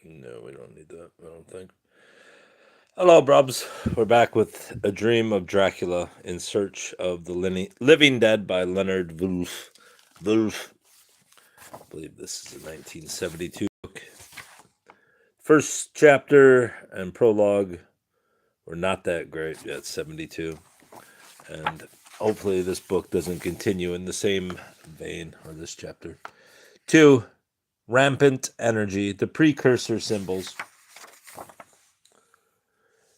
No, we don't need that, I don't think. Hello, Brubs. We're back with A Dream of Dracula in Search of the Living Dead by Leonard Wolf. Wolf. I believe this is a 1972 book. First chapter and prologue were not that great yet, 72. And hopefully this book doesn't continue in the same vein, or this chapter. 2. Rampant Energy, the Precursor Symbols.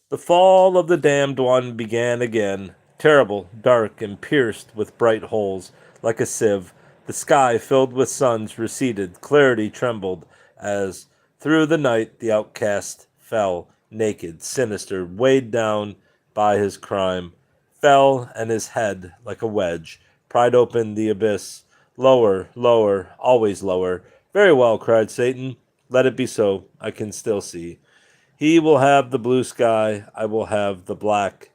The fall of the damned one began again, terrible, dark, and pierced with bright holes, like a sieve. The sky, filled with suns, receded. Clarity trembled as, through the night, the outcast fell, naked, sinister, weighed down by his crime. Fell, and his head, like a wedge, pried open the abyss. Lower, lower, always lower. Very well, cried Satan. Let it be so. I can still see. He will have the blue sky, I will have the black.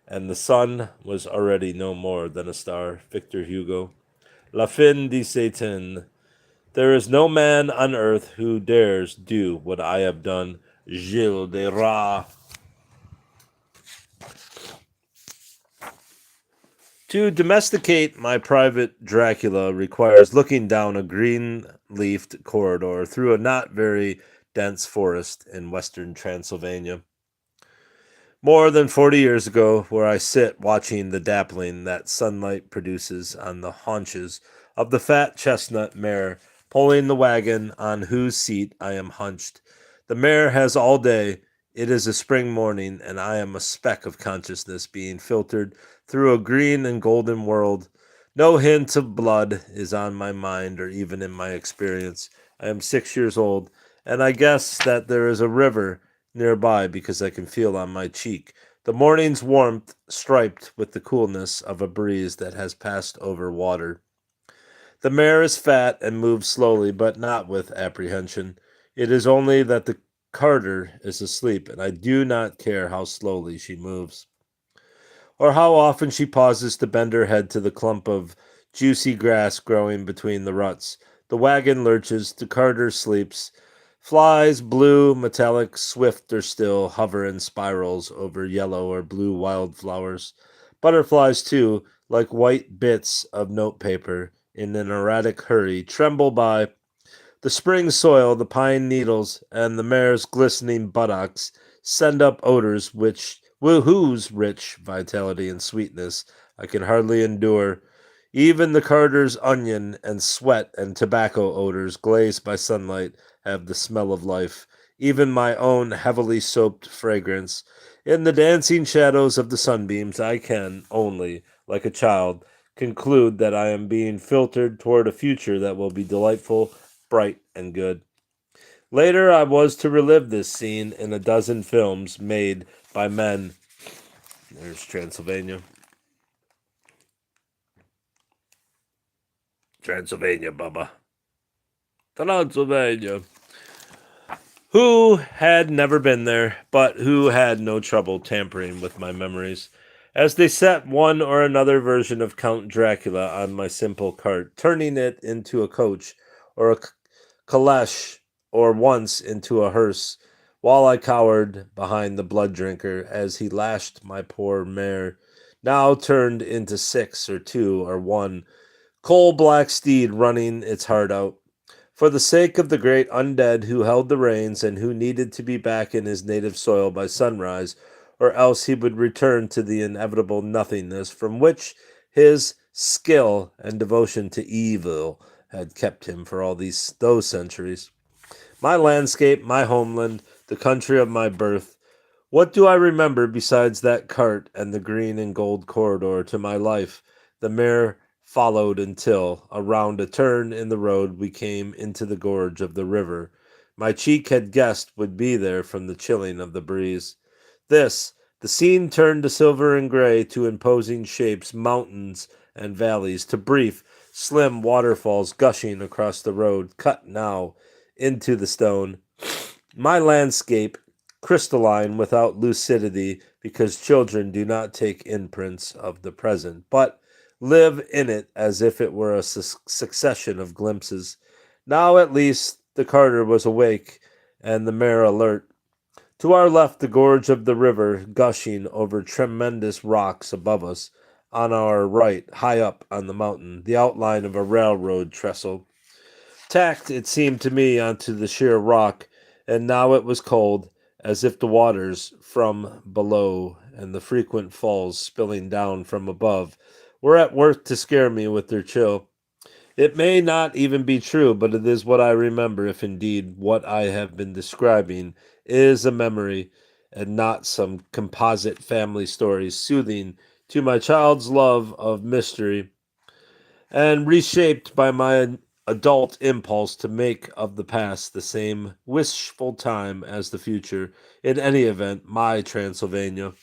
And the sun was already no more than a star. Victor Hugo. La fin de Satan. There is no man on earth who dares do what I have done. Gilles de Ra. To domesticate my private Dracula requires looking down a green-leafed corridor through a not very dense forest in western Transylvania. More than 40 years ago, where I sit watching the dappling that sunlight produces on the haunches of the fat chestnut mare pulling the wagon on whose seat I am hunched. The mare has all day. It is a spring morning, and I am a speck of consciousness being filtered through a green and golden world. No hint of blood is on my mind or even in my experience. I am 6 years old, and I guess that there is a river nearby because I can feel on my cheek the morning's warmth striped with the coolness of a breeze that has passed over water. The mare is fat and moves slowly, but not with apprehension. It is only that the carter is asleep, and I do not care how slowly she moves, or how often she pauses to bend her head to the clump of juicy grass growing between the ruts. The wagon lurches, the carter sleeps. Flies, blue, metallic, swift or still, hover in spirals over yellow or blue wildflowers. Butterflies, too, like white bits of notepaper, in an erratic hurry, tremble by. The spring soil, the pine needles, and the mare's glistening buttocks send up odors whose rich vitality and sweetness I can hardly endure. Even the carter's onion and sweat and tobacco odors, glazed by sunlight, have the smell of life. Even my own heavily soaped fragrance. In the dancing shadows of the sunbeams, I can only, like a child, conclude that I am being filtered toward a future that will be delightful, bright, and good. Later, I was to relive this scene in a dozen films made by men. There's Transylvania. Transylvania, Bubba. Transylvania. Who had never been there, but who had no trouble tampering with my memories. As they set one or another version of Count Dracula on my simple cart, turning it into a coach or a caleche, or once into a hearse, while I cowered behind the blood drinker as he lashed my poor mare, now turned into six or two or one, coal black steed running its heart out. For the sake of the great undead who held the reins and who needed to be back in his native soil by sunrise, or else he would return to the inevitable nothingness from which his skill and devotion to evil had kept him for all those centuries. My landscape, my homeland, the country of my birth. What do I remember besides that cart and the green and gold corridor to my life? The mare followed until, around a turn in the road, we came into the gorge of the river. My cheek had guessed would be there from the chilling of the breeze. The scene turned to silver and gray, to imposing shapes, mountains and valleys, to brief, slim waterfalls gushing across the road, cut now into the stone. My landscape, crystalline without lucidity, because children do not take imprints of the present, but live in it as if it were a succession of glimpses. Now at least the carter was awake, and the mare alert. To our left, the gorge of the river gushing over tremendous rocks above us. On our right, high up on the mountain, the outline of a railroad trestle. Tacked, it seemed to me, onto the sheer rock, and now it was cold, as if the waters from below and the frequent falls spilling down from above were at work to scare me with their chill. It may not even be true, but it is what I remember, if indeed what I have been describing is a memory and not some composite family story soothing to my child's love of mystery and reshaped by my adult impulse to make of the past the same wishful time as the future. In any event, my Transylvania.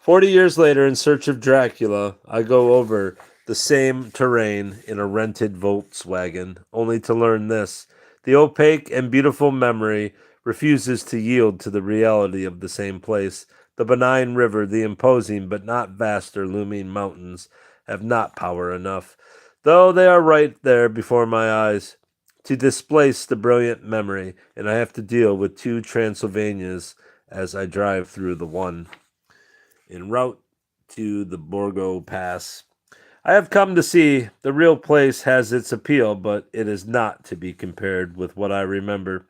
40 years later, in search of Dracula, I go over the same terrain in a rented Volkswagen, only to learn this. The opaque and beautiful memory refuses to yield to the reality of the same place. The benign river, the imposing but not vast or looming mountains have not power enough, though they are right there before my eyes, to displace the brilliant memory, and I have to deal with two Transylvanias as I drive through the one en route to the Borgo Pass. I have come to see the real place has its appeal, but it is not to be compared with what I remember.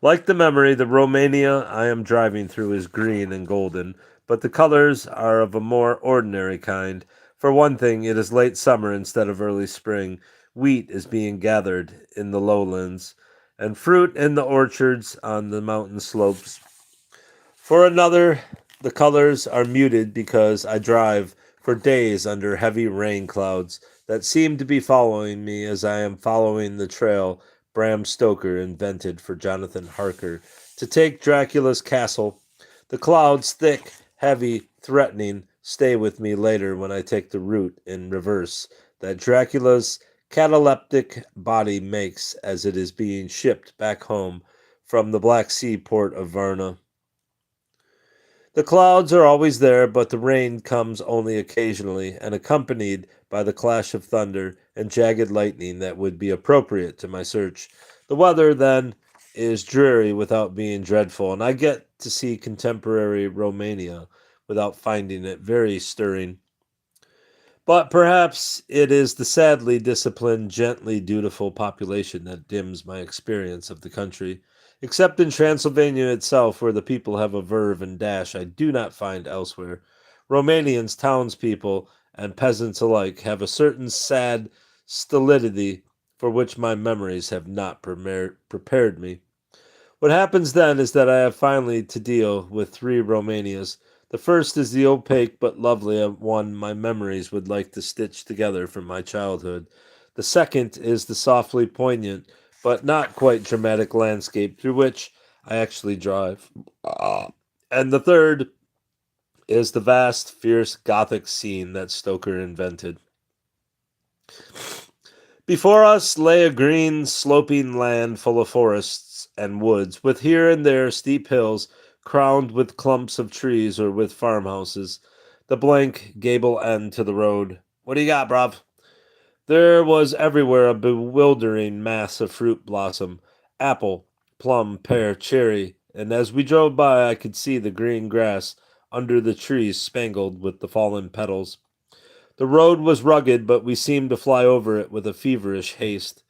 Like the memory, the Romania I am driving through is green and golden, but the colors are of a more ordinary kind. For one thing, it is late summer instead of early spring. Wheat is being gathered in the lowlands, and fruit in the orchards on the mountain slopes. For another, the colors are muted because I drive for days under heavy rain clouds that seem to be following me as I am following the trail Bram Stoker invented for Jonathan Harker to take Dracula's castle. The clouds, thick, heavy, threatening, stay with me later when I take the route in reverse that Dracula's cataleptic body makes as it is being shipped back home from the Black Sea port of Varna. The clouds are always there, but the rain comes only occasionally and accompanied by the clash of thunder and jagged lightning that would be appropriate to my search. The weather, then, is dreary without being dreadful, and I get to see contemporary Romania without finding it very stirring. But perhaps it is the sadly disciplined, gently dutiful population that dims my experience of the country. Except in Transylvania itself, where the people have a verve and dash I do not find elsewhere. Romanians, townspeople, and peasants alike have a certain sad stolidity for which my memories have not prepared me. What happens then is that I have finally to deal with three Romanias. The first is the opaque but lovely one my memories would like to stitch together from my childhood. The second is the softly poignant but not quite dramatic landscape through which I actually drive. And the third is the vast, fierce Gothic scene that Stoker invented. Before us lay a green, sloping land full of forests and woods, with here and there steep hills crowned with clumps of trees or with farmhouses. The blank gable end to the road. What do you got, bruv? There was everywhere a bewildering mass of fruit blossom, apple, plum, pear, cherry, and as we drove by I could see the green grass under the trees spangled with the fallen petals. The road was rugged, but we seemed to fly over it with a feverish haste.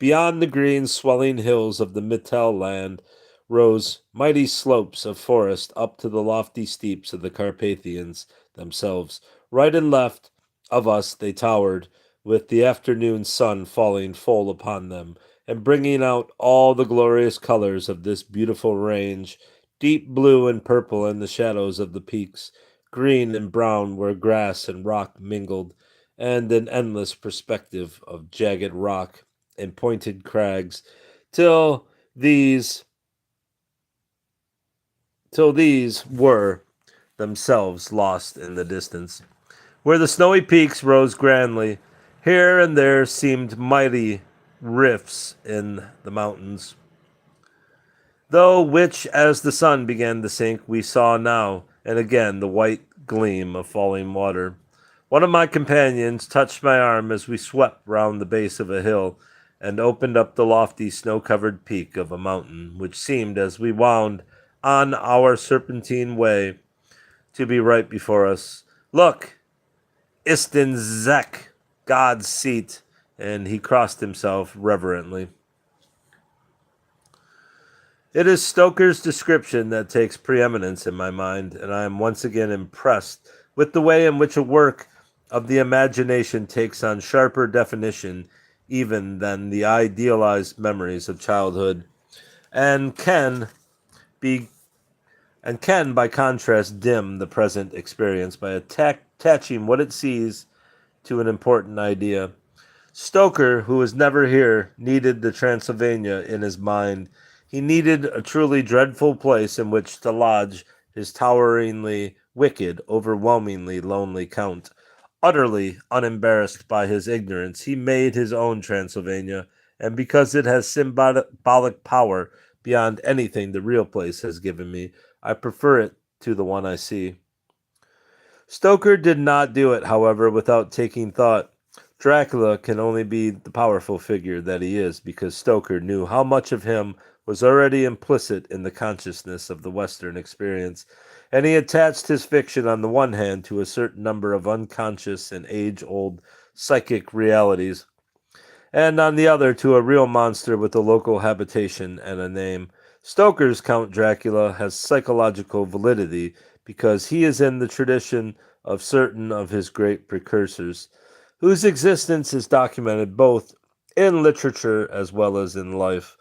Beyond the green, swelling hills of the Mittel land rose mighty slopes of forest up to the lofty steeps of the Carpathians themselves. Right and left of us they towered, with the afternoon sun falling full upon them, and bringing out all the glorious colors of this beautiful range, deep blue and purple in the shadows of the peaks, green and brown where grass and rock mingled, and an endless perspective of jagged rock and pointed crags, till these till these were themselves lost in the distance. Where the snowy peaks rose grandly, here and there seemed mighty rifts in the mountains, though which, as the sun began to sink, we saw now and again the white gleam of falling water. One of my companions touched my arm as we swept round the base of a hill, and opened up the lofty snow-covered peak of a mountain, which seemed, as we wound on our serpentine way, to be right before us. "Look, Istinzek, God's seat," and he crossed himself reverently. It is Stoker's description that takes preeminence in my mind, and I am once again impressed with the way in which a work of the imagination takes on sharper definition even than the idealized memories of childhood, and be can by contrast dim the present experience by attaching what it sees to an important idea. Stoker, who was never here, needed the Transylvania in his mind. He needed a truly dreadful place in which to lodge his toweringly wicked, overwhelmingly lonely count. Utterly unembarrassed by his ignorance, he made his own Transylvania, and because it has symbolic power beyond anything the real place has given me, I prefer it to the one I see. Stoker did not do it, however, without taking thought. Dracula can only be the powerful figure that he is because Stoker knew how much of him was already implicit in the consciousness of the Western experience, and he attached his fiction on the one hand to a certain number of unconscious and age-old psychic realities, and on the other to a real monster with a local habitation and a name. Stoker's Count Dracula has psychological validity because he is in the tradition of certain of his great precursors, whose existence is documented both in literature as well as in life.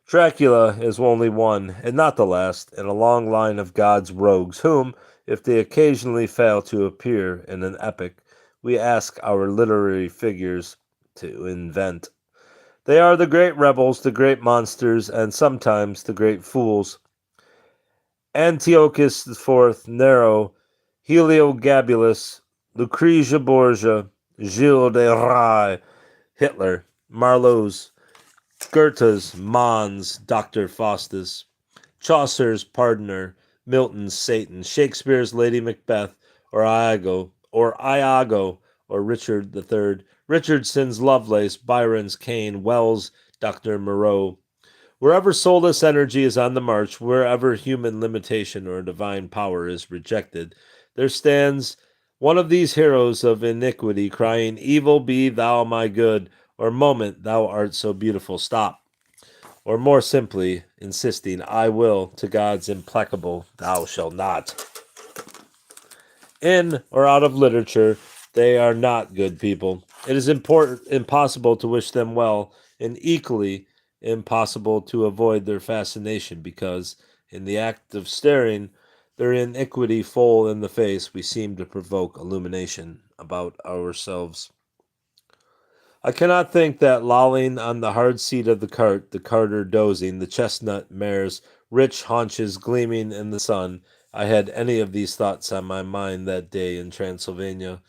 Dracula is only one, and not the last, in a long line of God's rogues, whom, if they occasionally fail to appear in an epic, we ask our literary figures to invent. They are the great rebels, the great monsters, and sometimes the great fools. Antiochus IV, Nero, Heliogabalus, Lucrezia Borgia, Gilles de Rais, Hitler, Marlowe's, Goethe's Mons, Dr. Faustus, Chaucer's Pardoner, Milton's Satan, Shakespeare's Lady Macbeth, or Iago, or Richard III, Richardson's Lovelace, Byron's Cain, Wells' Dr. Moreau. Wherever soulless energy is on the march, wherever human limitation or divine power is rejected, there stands one of these heroes of iniquity crying, "Evil be thou my good," or "Moment, thou art so beautiful, stop." Or more simply, insisting, "I will," to God's implacable, "Thou shalt not." In or out of literature, they are not good people. It is impossible to wish them well, and equally impossible to avoid their fascination because, in the act of staring their iniquity full in the face, we seem to provoke illumination about ourselves. I cannot think that lolling on the hard seat of the cart, the carter dozing, the chestnut mare's rich haunches gleaming in the sun, I had any of these thoughts on my mind that day in Transylvania.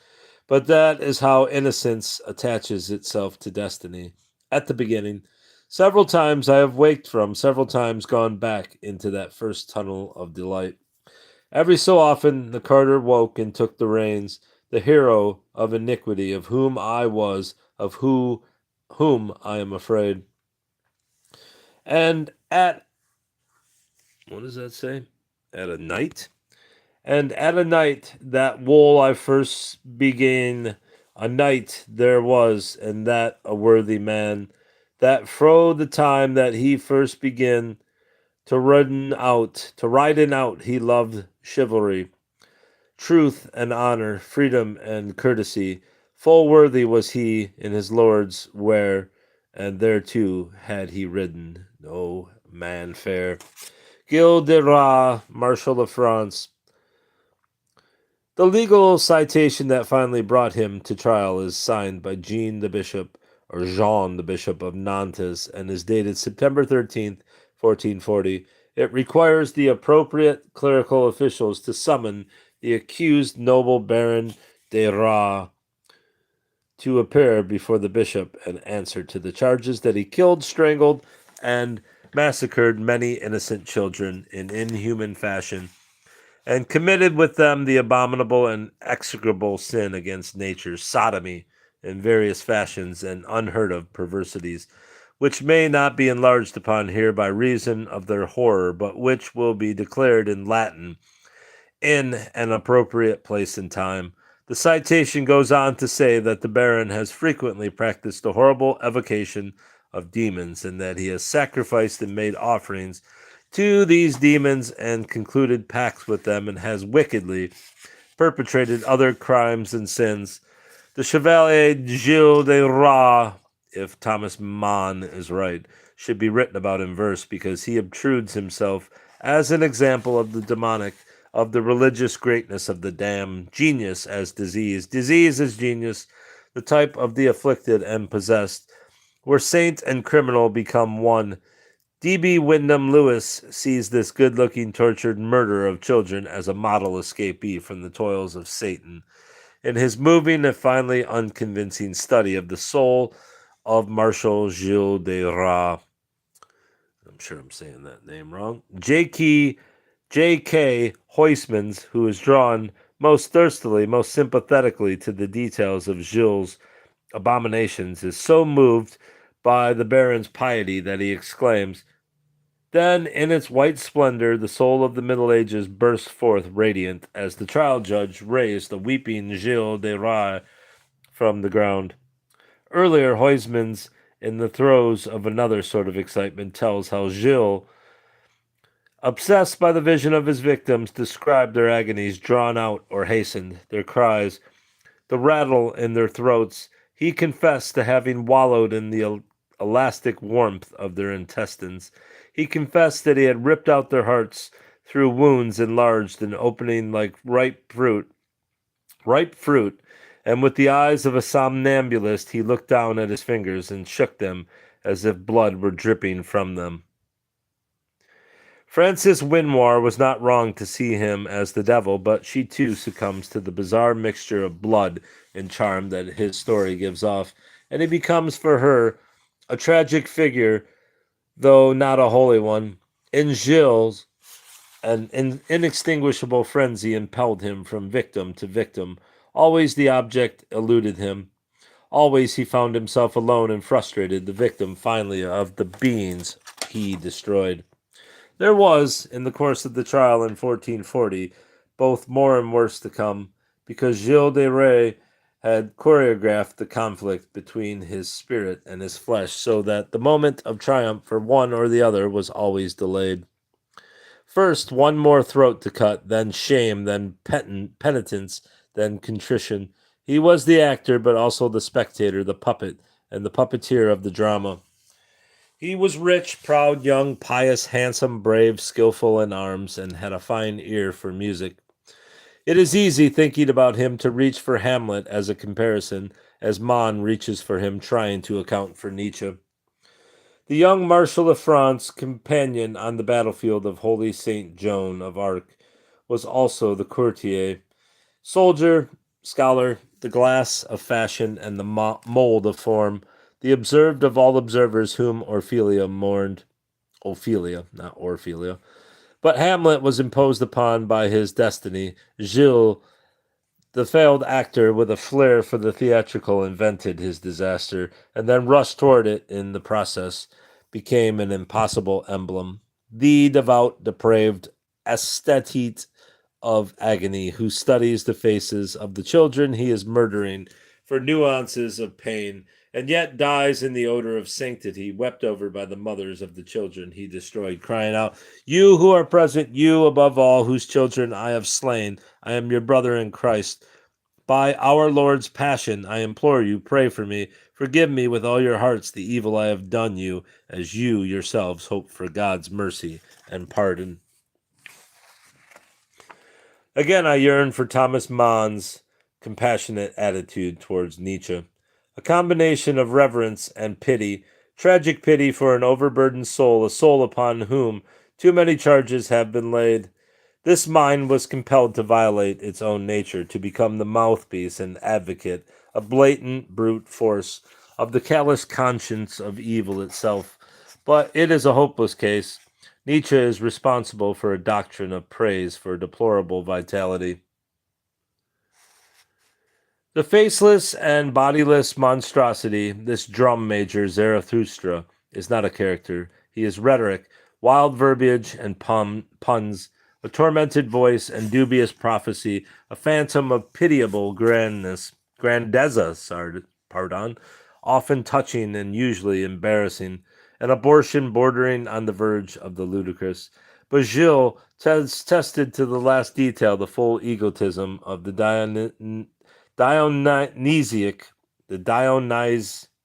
But that is how innocence attaches itself to destiny. At the beginning, several times I have waked from, several times gone back into that first tunnel of delight. Every so often the carter woke and took the reins, the hero of iniquity, of whom I was, of whom I am afraid. And what does that say? At a night? And at a night that wool I first began, a night there was, and that a worthy man, that fro the time that he first began to riden out, he loved chivalry, truth and honor, freedom and courtesy. Full worthy was he in his lord's wear, and thereto had he ridden, no man fair. Gilles de Rais, Marshal of France. The legal citation that finally brought him to trial is signed by Jean the Bishop of Nantes, and is dated September 13th, 1440. It requires the appropriate clerical officials to summon the accused noble Baron de Rais to appear before the bishop and answer to the charges that he killed, strangled, and massacred many innocent children in inhuman fashion, and committed with them the abominable and execrable sin against nature, sodomy, in various fashions and unheard of perversities, which may not be enlarged upon here by reason of their horror, but which will be declared in Latin in an appropriate place and time. The citation goes on to say that the Baron has frequently practiced a horrible evocation of demons, and that he has sacrificed and made offerings to these demons and concluded pacts with them, and has wickedly perpetrated other crimes and sins. The Chevalier Gilles de Ras, if Thomas Mann is right, should be written about in verse, because he obtrudes himself as an example of the demonic, of the religious greatness of the damned, genius as disease, disease as genius, the type of the afflicted and possessed, where saint and criminal become one. D.B. Wyndham Lewis sees this good-looking, tortured murderer of children as a model escapee from the toils of Satan in his moving and finally unconvincing study of the soul of Marshal Gilles de Ras. I'm sure I'm saying that name wrong. J.K. Huysmans, who is drawn most thirstily, most sympathetically to the details of Gilles' abominations, is so moved by the Baron's piety that he exclaims, "Then, in its white splendor, the soul of the Middle Ages burst forth radiant, as the trial judge raised the weeping Gilles de Rais from the ground." Earlier, Huysmans, in the throes of another sort of excitement, tells how Gilles, obsessed by the vision of his victims, described their agonies drawn out or hastened, their cries, the rattle in their throats. He confessed to having wallowed in the elastic warmth of their intestines. He confessed that he had ripped out their hearts through wounds enlarged and opening like ripe fruit, and with the eyes of a somnambulist he looked down at his fingers and shook them as if blood were dripping from them. Frances Winwar was not wrong to see him as the devil, but she too succumbs to the bizarre mixture of blood and charm that his story gives off, and he becomes for her a tragic figure, though not a holy one. In Gilles, an inextinguishable frenzy impelled him from victim to victim. Always the object eluded him. Always he found himself alone and frustrated, the victim finally of the beings he destroyed. There was, in the course of the trial in 1440, both more and worse to come, because Gilles de Rais had choreographed the conflict between his spirit and his flesh, so that the moment of triumph for one or the other was always delayed. First, one more throat to cut, then shame, then penitence, then contrition. He was the actor, but also the spectator, the puppet, and the puppeteer of the drama. He was rich, proud, young, pious, handsome, brave, skillful in arms, and had a fine ear for music. It is easy, thinking about him, to reach for Hamlet as a comparison, as Mann reaches for him trying to account for Nietzsche. The young Marshal of France, companion on the battlefield of Holy Saint Joan of Arc, was also the courtier, soldier, scholar, the glass of fashion and the mold of form, the observed of all observers whom Ophelia mourned. Ophelia, not Orphelia. But Hamlet was imposed upon by his destiny. Gilles, the failed actor with a flair for the theatrical, invented his disaster, and then rushed toward it in the process, became an impossible emblem. The devout, depraved aesthete of agony, who studies the faces of the children he is murdering for nuances of pain, and yet dies in the odor of sanctity, wept over by the mothers of the children he destroyed, crying out, "You who are present, you above all, whose children I have slain, I am your brother in Christ. By our Lord's passion, I implore you, pray for me. Forgive me with all your hearts the evil I have done you, as you yourselves hope for God's mercy and pardon." Again, I yearn for Thomas Mann's compassionate attitude towards Nietzsche. A combination of reverence and pity, tragic pity for an overburdened soul, a soul upon whom too many charges have been laid. This mind was compelled to violate its own nature, to become the mouthpiece and advocate, a blatant brute force of the callous conscience of evil itself. But it is a hopeless case. Nietzsche is responsible for a doctrine of praise for deplorable vitality. The faceless and bodiless monstrosity, this drum major Zarathustra, is not a character. He is rhetoric, wild verbiage and puns, a tormented voice and dubious prophecy, a phantom of pitiable grandeza, pardon, often touching and usually embarrassing, an abortion bordering on the verge of the ludicrous. But Gilles tested to the last detail the full egotism of the Dionysiac,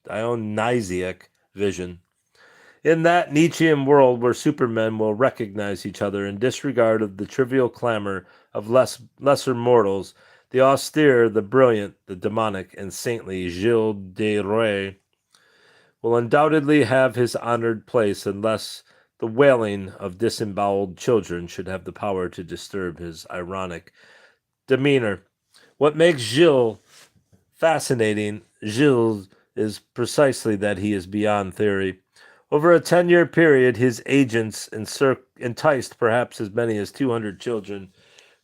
Dionysiac vision. In that Nietzschean world where supermen will recognize each other in disregard of the trivial clamor of lesser mortals, the austere, the brilliant, the demonic, and saintly Gilles de Rais will undoubtedly have his honored place unless the wailing of disemboweled children should have the power to disturb his ironic demeanor. What makes Gilles fascinating, Gilles, is precisely that he is beyond theory. Over a 10-year period, his agents enticed perhaps as many as 200 children,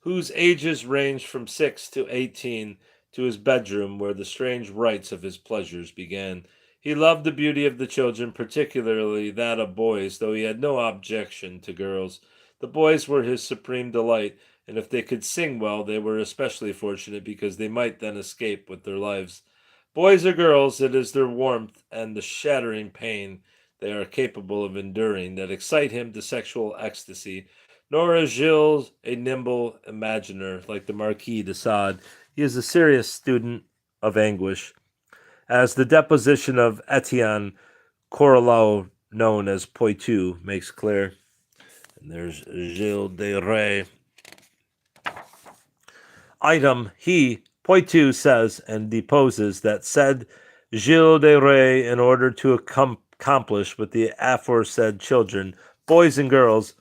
whose ages ranged from 6 to 18, to his bedroom where the strange rites of his pleasures began. He loved the beauty of the children, particularly that of boys, though he had no objection to girls. The boys were his supreme delight, and if they could sing well, they were especially fortunate because they might then escape with their lives. Boys or girls, it is their warmth and the shattering pain they are capable of enduring that excite him to sexual ecstasy. Nor is Gilles a nimble imaginer like the Marquis de Sade. He is a serious student of anguish. As the deposition of Etienne Coralao, known as Poitou, makes clear. And there's Gilles de Rais. Item, he, Poitou, says and deposes that said Gilles de Rais, in order to accomplish with the aforesaid children, boys and girls,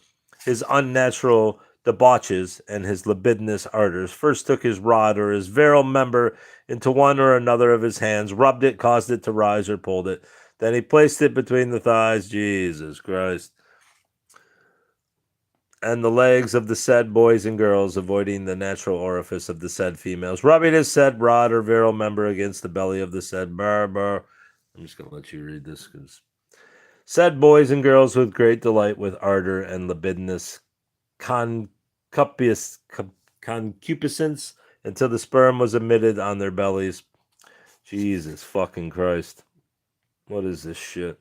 his unnatural debauches and his libidinous ardors, first took his rod or his virile member into one or another of his hands, rubbed it, caused it to rise, or pulled it. Then he placed it between the thighs, Jesus Christ, and the legs of the said boys and girls, avoiding the natural orifice of the said females, rubbing his said rod or virile member against the belly of the said barber. I'm just going to let you read this because said boys and girls with great delight, with ardor and libidinous concupiscence until the sperm was emitted on their bellies. Jesus fucking Christ. What is this shit?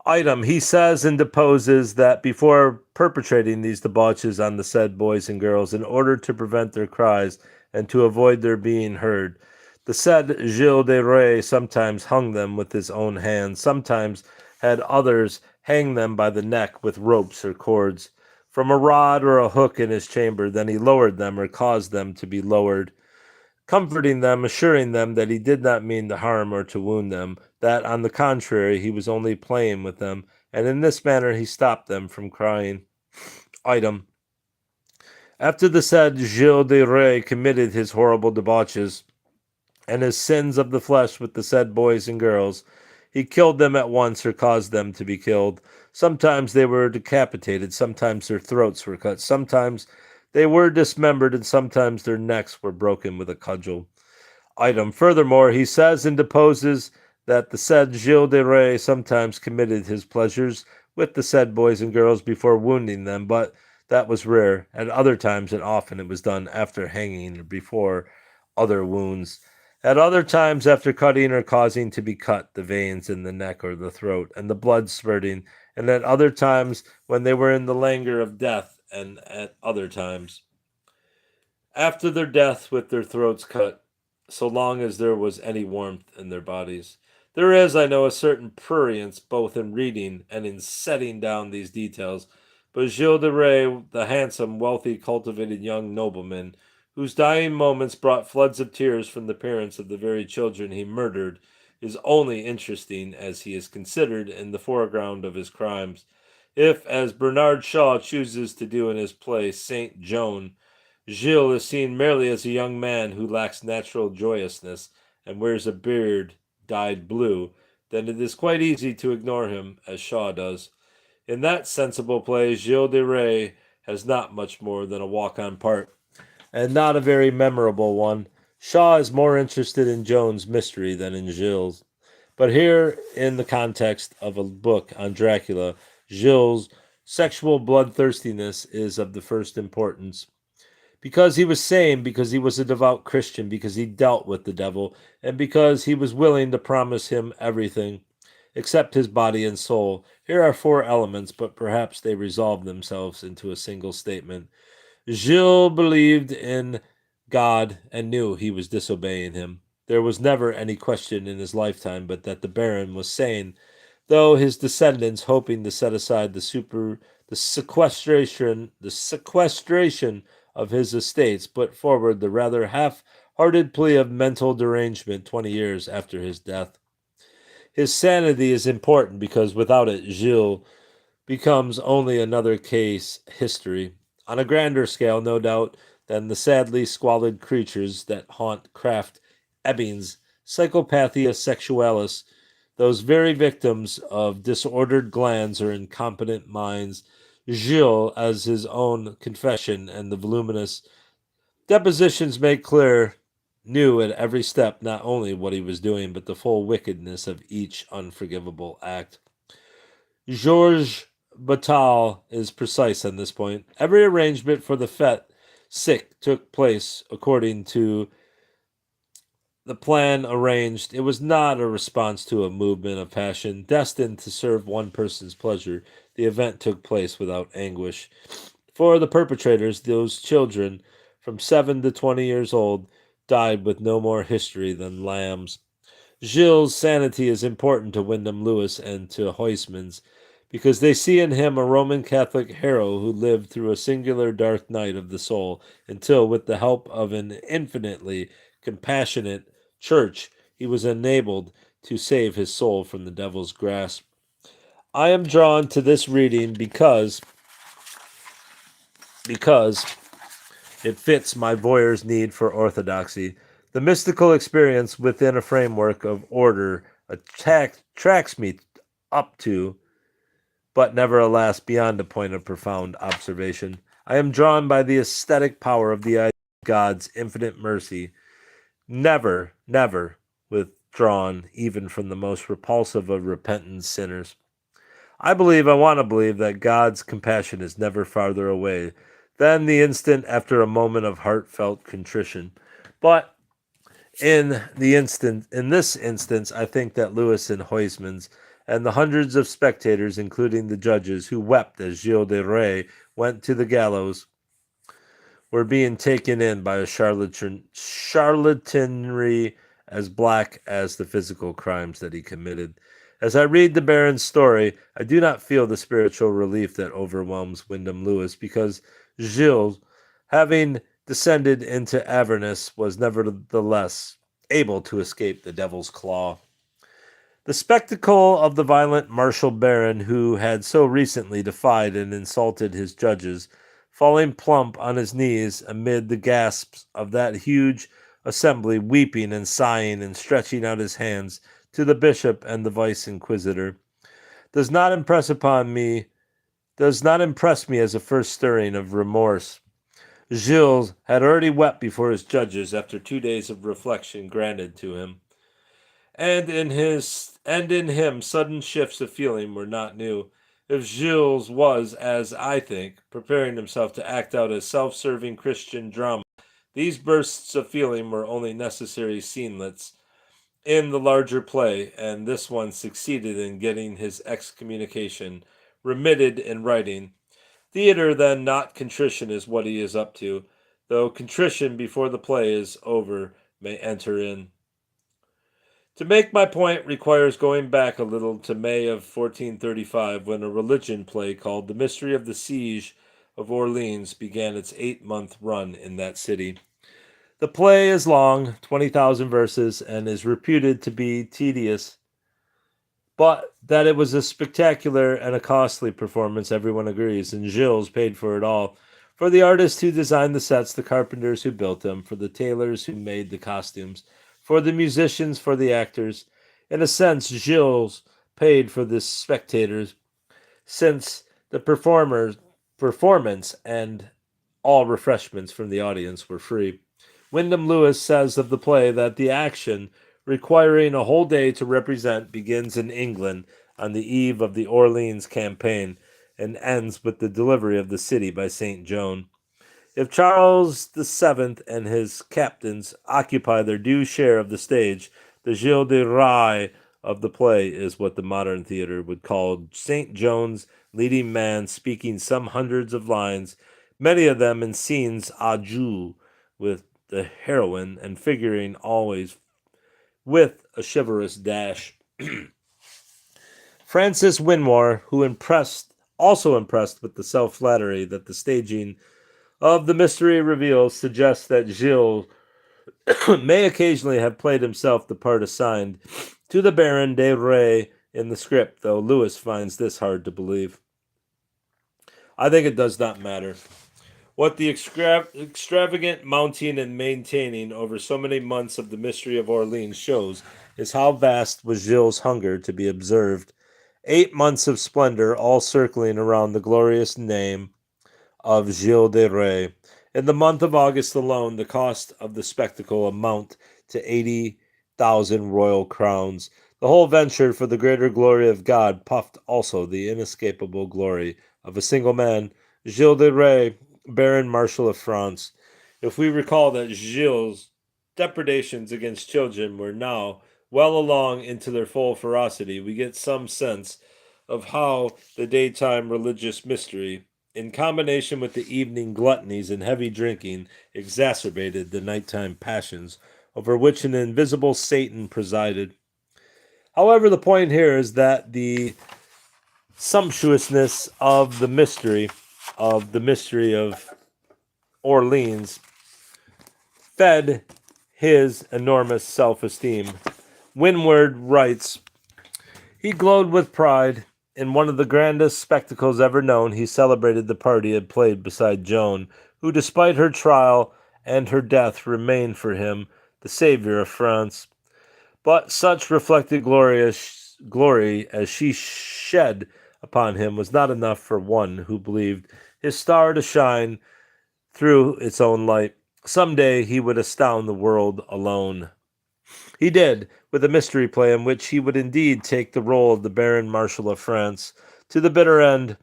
Item, he says and deposes that before perpetrating these debauches on the said boys and girls, in order to prevent their cries and to avoid their being heard, the said Gilles de Rais sometimes hung them with his own hands, sometimes had others hang them by the neck with ropes or cords from a rod or a hook in his chamber. Then he lowered them or caused them to be lowered, comforting them, assuring them that he did not mean to harm or to wound them, that, on the contrary, he was only playing with them, and in this manner he stopped them from crying. Item, after the said Gilles de Rais committed his horrible debauches and his sins of the flesh with the said boys and girls, he killed them at once or caused them to be killed. Sometimes they were decapitated, sometimes their throats were cut, sometimes they were dismembered, and sometimes their necks were broken with a cudgel. Item, furthermore, he says and deposes that the said Gilles de Rais sometimes committed his pleasures with the said boys and girls before wounding them, but that was rare. At other times and often it was done after hanging or before other wounds. At other times after cutting or causing to be cut the veins in the neck or the throat, and the blood spurting, and at other times when they were in the languor of death, and at other times after their death with their throats cut, so long as there was any warmth in their bodies. There is, I know, a certain prurience both in reading and in setting down these details, but Gilles de Rais, the handsome, wealthy, cultivated young nobleman, whose dying moments brought floods of tears from the parents of the very children he murdered, is only interesting as he is considered in the foreground of his crimes. If, as Bernard Shaw chooses to do in his play Saint Joan, Gilles is seen merely as a young man who lacks natural joyousness and wears a beard dyed blue, then it is quite easy to ignore him, as Shaw does. In that sensible play, Gilles de Rais has not much more than a walk-on part, and not a very memorable one. Shaw is more interested in Joan's mystery than in Gilles. But here, in the context of a book on Dracula, Gilles' sexual bloodthirstiness is of the first importance. Because he was sane, because he was a devout Christian, because he dealt with the devil, and because he was willing to promise him everything, except his body and soul. Here are four elements, but perhaps they resolve themselves into a single statement. Gilles believed in God and knew he was disobeying him. There was never any question in his lifetime but that the Baron was sane, though his descendants, hoping to set aside the sequestration of his estates, put forward the rather half-hearted plea of mental derangement 20 years after his death. His sanity is important because without it, Gilles becomes only another case history, on a grander scale, no doubt, than the sadly squalid creatures that haunt Kraft Ebbing's Psychopathia Sexualis, those very victims of disordered glands or incompetent minds. Gilles, as his own confession and the voluminous depositions make clear, knew at every step not only what he was doing, but the full wickedness of each unforgivable act. Georges Bataille is precise on this point. Every arrangement for the fête sick took place according to the plan arranged. It was not a response to a movement of passion destined to serve one person's pleasure. The event took place without anguish. For the perpetrators, those children from 7 to 20 years old died with no more history than lambs. Gilles' sanity is important to Wyndham Lewis and to Huysmans, because they see in him a Roman Catholic hero who lived through a singular dark night of the soul until, with the help of an infinitely compassionate church, he was enabled to save his soul from the devil's grasp. I am drawn to this reading because it fits my voyeur's need for orthodoxy. The mystical experience within a framework of order attracts me up to, but never, alas, beyond a point of profound observation. I am drawn by the aesthetic power of the idea of God's infinite mercy, never, never withdrawn even from the most repulsive of repentant sinners. I want to believe that God's compassion is never farther away than the instant after a moment of heartfelt contrition. But in this instance, I think that Lewis and Huysmans and the hundreds of spectators, including the judges who wept as Gilles de Rais went to the gallows, were being taken in by a charlatanry as black as the physical crimes that he committed. As I read the Baron's story, I do not feel the spiritual relief that overwhelms Wyndham Lewis, because Gilles, having descended into Avernus, was nevertheless able to escape the devil's claw. The spectacle of the violent martial baron who had so recently defied and insulted his judges, falling plump on his knees amid the gasps of that huge assembly, weeping and sighing and stretching out his hands to the bishop and the vice inquisitor, does not impress me as a first stirring of remorse. Gilles had already wept before his judges after 2 days of reflection granted to him, and in him sudden shifts of feeling were not new. If Gilles was, as I think, preparing himself to act out a self-serving Christian drama, these bursts of feeling were only necessary scenelets in the larger play, and this one succeeded in getting his excommunication remitted in writing. Theater, then, not contrition, is what he is up to, though contrition before the play is over may enter in. To make my point requires going back a little to May of 1435, when a religion play called The Mystery of the Siege of Orleans began its 8-month run in that city. The play is long, 20,000 verses, and is reputed to be tedious, but that it was a spectacular and a costly performance everyone agrees, and Gilles paid for it all. For the artists who designed the sets, the carpenters who built them, for the tailors who made the costumes, for the musicians, for the actors. In a sense, Gilles paid for the spectators, since the performance and all refreshments from the audience were free. Wyndham Lewis says of the play that the action, requiring a whole day to represent, begins in England on the eve of the Orleans campaign and ends with the delivery of the city by St. Joan. If Charles VII and his captains occupy their due share of the stage, the Gilles de Rais of the play is what the modern theater would call St. John's leading man speaking some hundreds of lines, many of them in scenes à jour with the heroine and figuring always with a chivalrous dash. Francis Winmore, who also impressed with the self-flattery that the staging of the mystery reveals, suggests that Gilles may occasionally have played himself the part assigned to the Baron de Rais in the script, though Lewis finds this hard to believe. I think it does not matter. What the extravagant mounting and maintaining over so many months of the mystery of Orleans shows is how vast was Gilles' hunger to be observed. 8 months of splendor, all circling around the glorious name of Gilles de Rais. In the month of August alone, the cost of the spectacle amount to 80,000 royal crowns. The whole venture for the greater glory of God puffed also the inescapable glory of a single man, Gilles de Rais, Baron Marshal of France. If we recall that Gilles' depredations against children were now well along into their full ferocity, we get some sense of how the daytime religious mystery, in combination with the evening gluttonies and heavy drinking, exacerbated the nighttime passions over which an invisible Satan presided. However, the point here is that the sumptuousness of the mystery of Orleans fed his enormous self-esteem. Windward writes, he glowed with pride. In one of the grandest spectacles ever known, he celebrated the part he had played beside Joan, who, despite her trial and her death, remained for him the savior of France. But such reflected glory as she shed upon him was not enough for one who believed his star to shine through its own light. Someday he would astound the world alone. He did, with a mystery play in which he would indeed take the role of the Baron Marshal of France to the bitter end.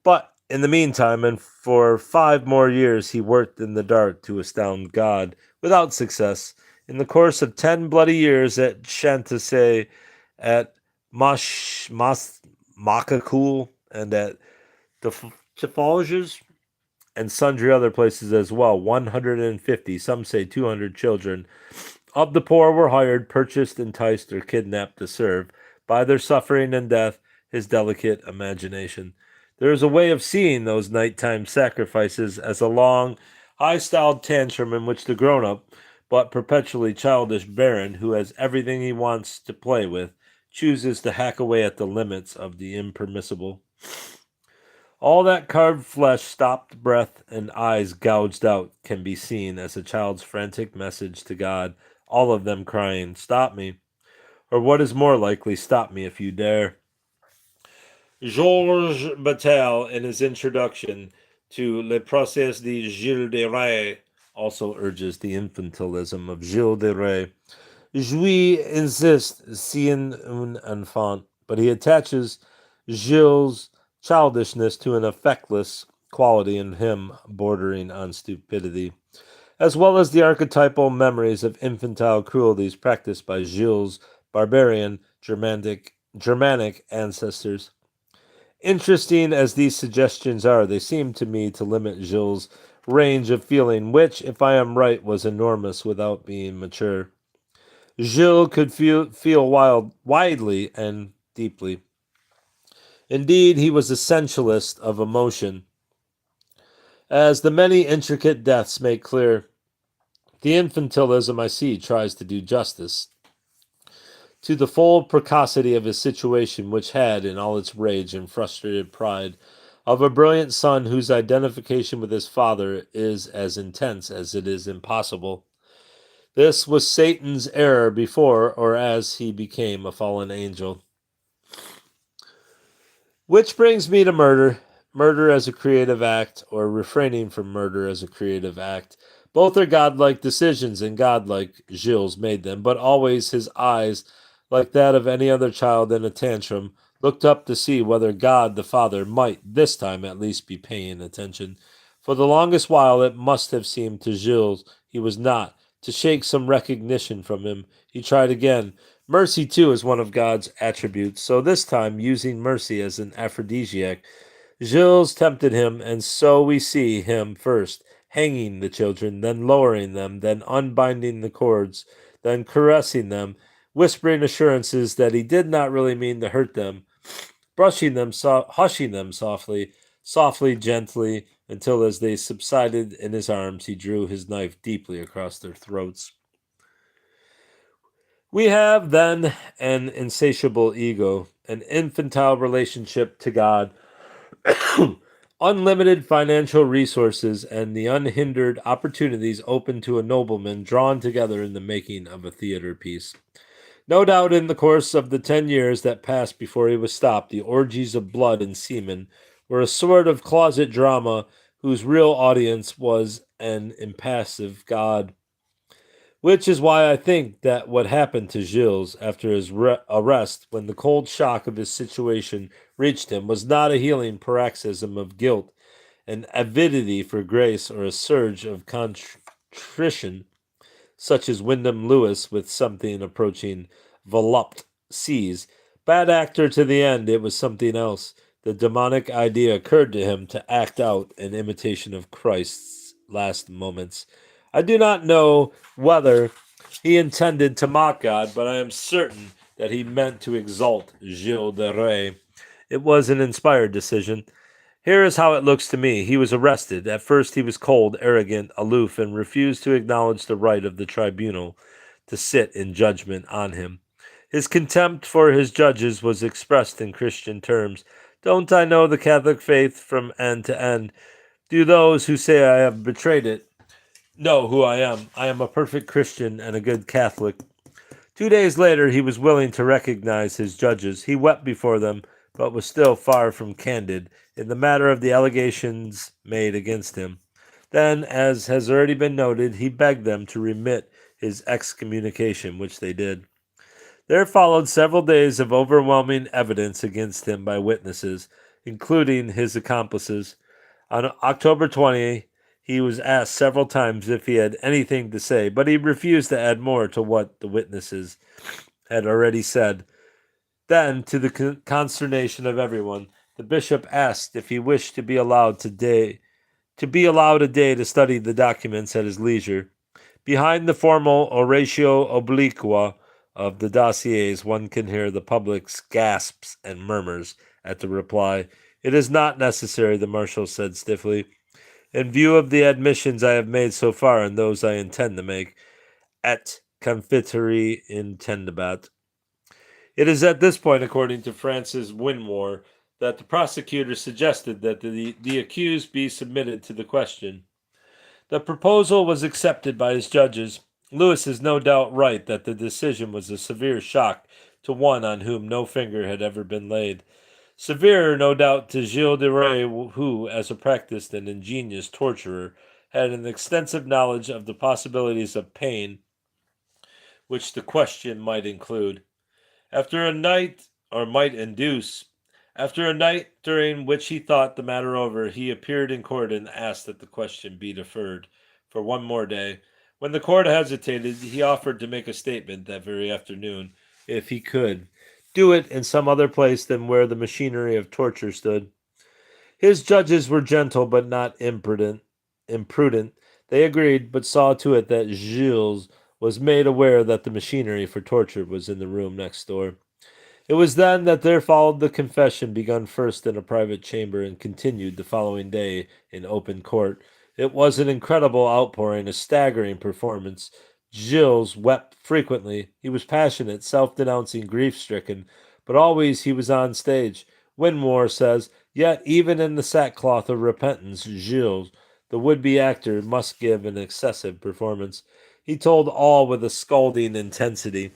But in the meantime, and for 5 more years, he worked in the dark to astound God, without success. In the course of 10 bloody years at Chantilly, at Macacool, and at the Chafalges, and sundry other places as well, 150, some say 200 children of the poor were hired, purchased, enticed, or kidnapped to serve, by their suffering and death, his delicate imagination. There is a way of seeing those nighttime sacrifices as a long, high-styled tantrum in which the grown-up, but perpetually childish baron, who has everything he wants to play with, chooses to hack away at the limits of the impermissible. All that carved flesh, stopped breath, and eyes gouged out can be seen as a child's frantic message to God, all of them crying, "Stop me," or what is more likely, "Stop me if you dare." Georges Bataille, in his introduction to Le Procès de Gilles de Rais, also urges the infantilism of Gilles de Rais. Jouy insiste "c'est un enfant," but he attaches Gilles' childishness to an affectless quality in him bordering on stupidity, as well as the archetypal memories of infantile cruelties practiced by Gilles' barbarian Germanic ancestors. Interesting as these suggestions are, they seem to me to limit Gilles' range of feeling, which, if I am right, was enormous without being mature. Gilles could feel widely and deeply. Indeed, he was a sensualist of emotion. As the many intricate deaths make clear, the infantilism I see tries to do justice to the full precocity of his situation, which had, in all its rage and frustrated pride, of a brilliant son whose identification with his father is as intense as it is impossible. This was Satan's error before or as he became a fallen angel. Which brings me to murder. Murder as a creative act, or refraining from murder as a creative act. Both are godlike decisions, and godlike Gilles made them, but always his eyes, like that of any other child in a tantrum, looked up to see whether God the Father might, this time at least, be paying attention. For the longest while it must have seemed to Gilles he was not. To shake some recognition from him, he tried again. Mercy, too, is one of God's attributes, so this time, using mercy as an aphrodisiac, Gilles tempted him, and so we see him first hanging the children, then lowering them, then unbinding the cords, then caressing them, whispering assurances that he did not really mean to hurt them, hushing them softly, softly, gently, until as they subsided in his arms, he drew his knife deeply across their throats. We have then an insatiable ego, an infantile relationship to God, unlimited financial resources, and the unhindered opportunities open to a nobleman drawn together in the making of a theater piece. No doubt in the course of the 10 years that passed before he was stopped, the orgies of blood and semen were a sort of closet drama whose real audience was an impassive God. Which is why I think that what happened to Gilles after his arrest, when the cold shock of his situation reached him, was not a healing paroxysm of guilt, an avidity for grace, or a surge of contrition, such as Wyndham Lewis with something approaching voluptuous. Bad actor to the end, it was something else. The demonic idea occurred to him to act out an imitation of Christ's last moments. I do not know whether he intended to mock God, but I am certain that he meant to exalt Gilles de Rais. It was an inspired decision. Here is how it looks to me. He was arrested. At first he was cold, arrogant, aloof, and refused to acknowledge the right of the tribunal to sit in judgment on him. His contempt for his judges was expressed in Christian terms. Don't I know the Catholic faith from end to end? Do those who say I have betrayed it know who I am? I am a perfect Christian and a good Catholic. 2 days later, he was willing to recognize his judges. He wept before them, but was still far from candid in the matter of the allegations made against him. Then, as has already been noted, he begged them to remit his excommunication, which they did. There followed several days of overwhelming evidence against him by witnesses, including his accomplices. On October 20, he was asked several times if he had anything to say, but he refused to add more to what the witnesses had already said. Then, to the consternation of everyone, the bishop asked if he wished to be allowed a day to study the documents at his leisure. Behind the formal oratio obliqua of the dossiers, one can hear the public's gasps and murmurs at the reply. It is not necessary, the marshal said stiffly. In view of the admissions I have made so far and those I intend to make, et confiteri intendebat. It is at this point, according to Francis Winmore, that the prosecutor suggested that the accused be submitted to the question. The proposal was accepted by his judges. Lewis is no doubt right that the decision was a severe shock to one on whom no finger had ever been laid. Severe, no doubt, to Gilles de Rais, who, as a practiced and ingenious torturer, had an extensive knowledge of the possibilities of pain which the question might include. After a night during which he thought the matter over, he appeared in court and asked that the question be deferred for one more day. When the court hesitated, he offered to make a statement that very afternoon, if he could do it in some other place than where the machinery of torture stood. His judges were gentle but not imprudent. They agreed, but saw to it that Gilles was made aware that the machinery for torture was in the room next door. It was then that there followed the confession, begun first in a private chamber and continued the following day in open court. It was an incredible outpouring, a staggering performance. Gilles wept frequently. He was passionate, self-denouncing, grief-stricken, but always he was on stage. Winmore says, yet even in the sackcloth of repentance, Gilles, the would-be actor, must give an excessive performance. He told all with a scalding intensity,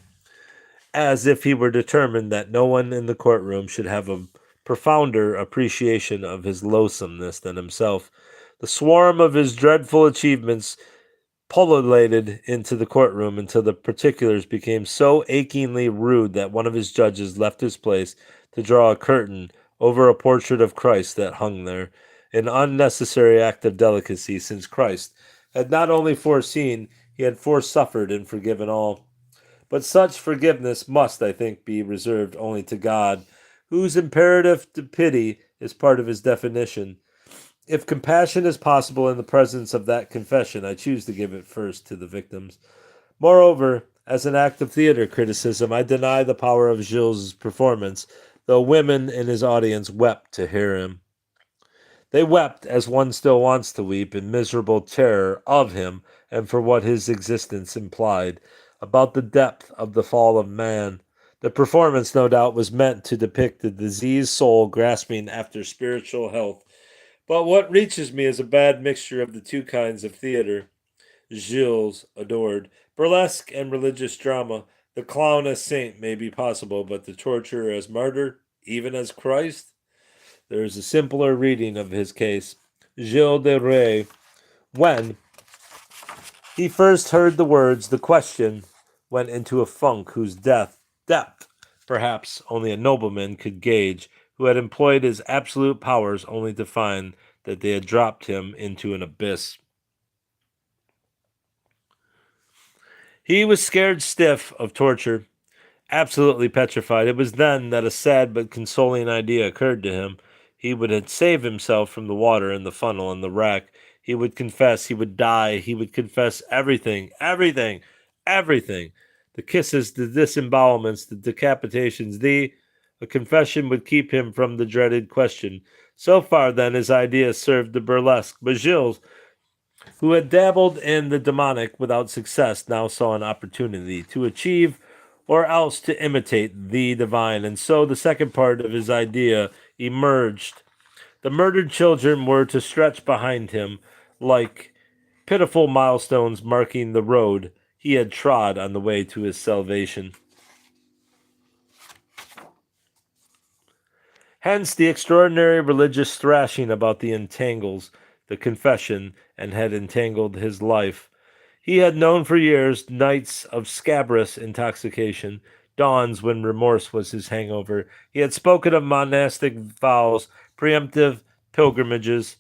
as if he were determined that no one in the courtroom should have a profounder appreciation of his loathsomeness than himself. The swarm of his dreadful achievements pullulated into the courtroom until the particulars became so achingly rude that one of his judges left his place to draw a curtain over a portrait of Christ that hung there, an unnecessary act of delicacy, since Christ had not only foreseen, he had foresuffered and forgiven all. But such forgiveness must, I think, be reserved only to God, whose imperative to pity is part of his definition. If compassion is possible in the presence of that confession, I choose to give it first to the victims. Moreover, as an act of theater criticism, I deny the power of Gilles's performance, though women in his audience wept to hear him. They wept, as one still wants to weep, in miserable terror of him and for what his existence implied, about the depth of the fall of man. The performance, no doubt, was meant to depict the diseased soul grasping after spiritual health. But what reaches me is a bad mixture of the two kinds of theater Gilles adored. Burlesque and religious drama. The clown as saint may be possible, but the torturer as martyr, even as Christ? There is a simpler reading of his case. Gilles de Rais, when he first heard the words, the question went into a funk whose depth, perhaps, only a nobleman could gauge, who had employed his absolute powers only to find that they had dropped him into an abyss. He was scared stiff of torture, absolutely petrified. It was then that a sad but consoling idea occurred to him. He would save himself from the water and the funnel and the rack. He would confess, he would die, he would confess everything, everything, everything. The kisses, the disembowelments, the decapitations, a confession would keep him from the dreaded question. So far, then, his idea served the burlesque, but Gilles, who had dabbled in the demonic without success, now saw an opportunity to achieve or else to imitate the divine, and so the second part of his idea emerged. The murdered children were to stretch behind him like pitiful milestones marking the road he had trod on the way to his salvation. Hence the extraordinary religious thrashing about the entangles, the confession, and had entangled his life. He had known for years nights of scabrous intoxication, dawns when remorse was his hangover. He had spoken of monastic vows, preemptive pilgrimages,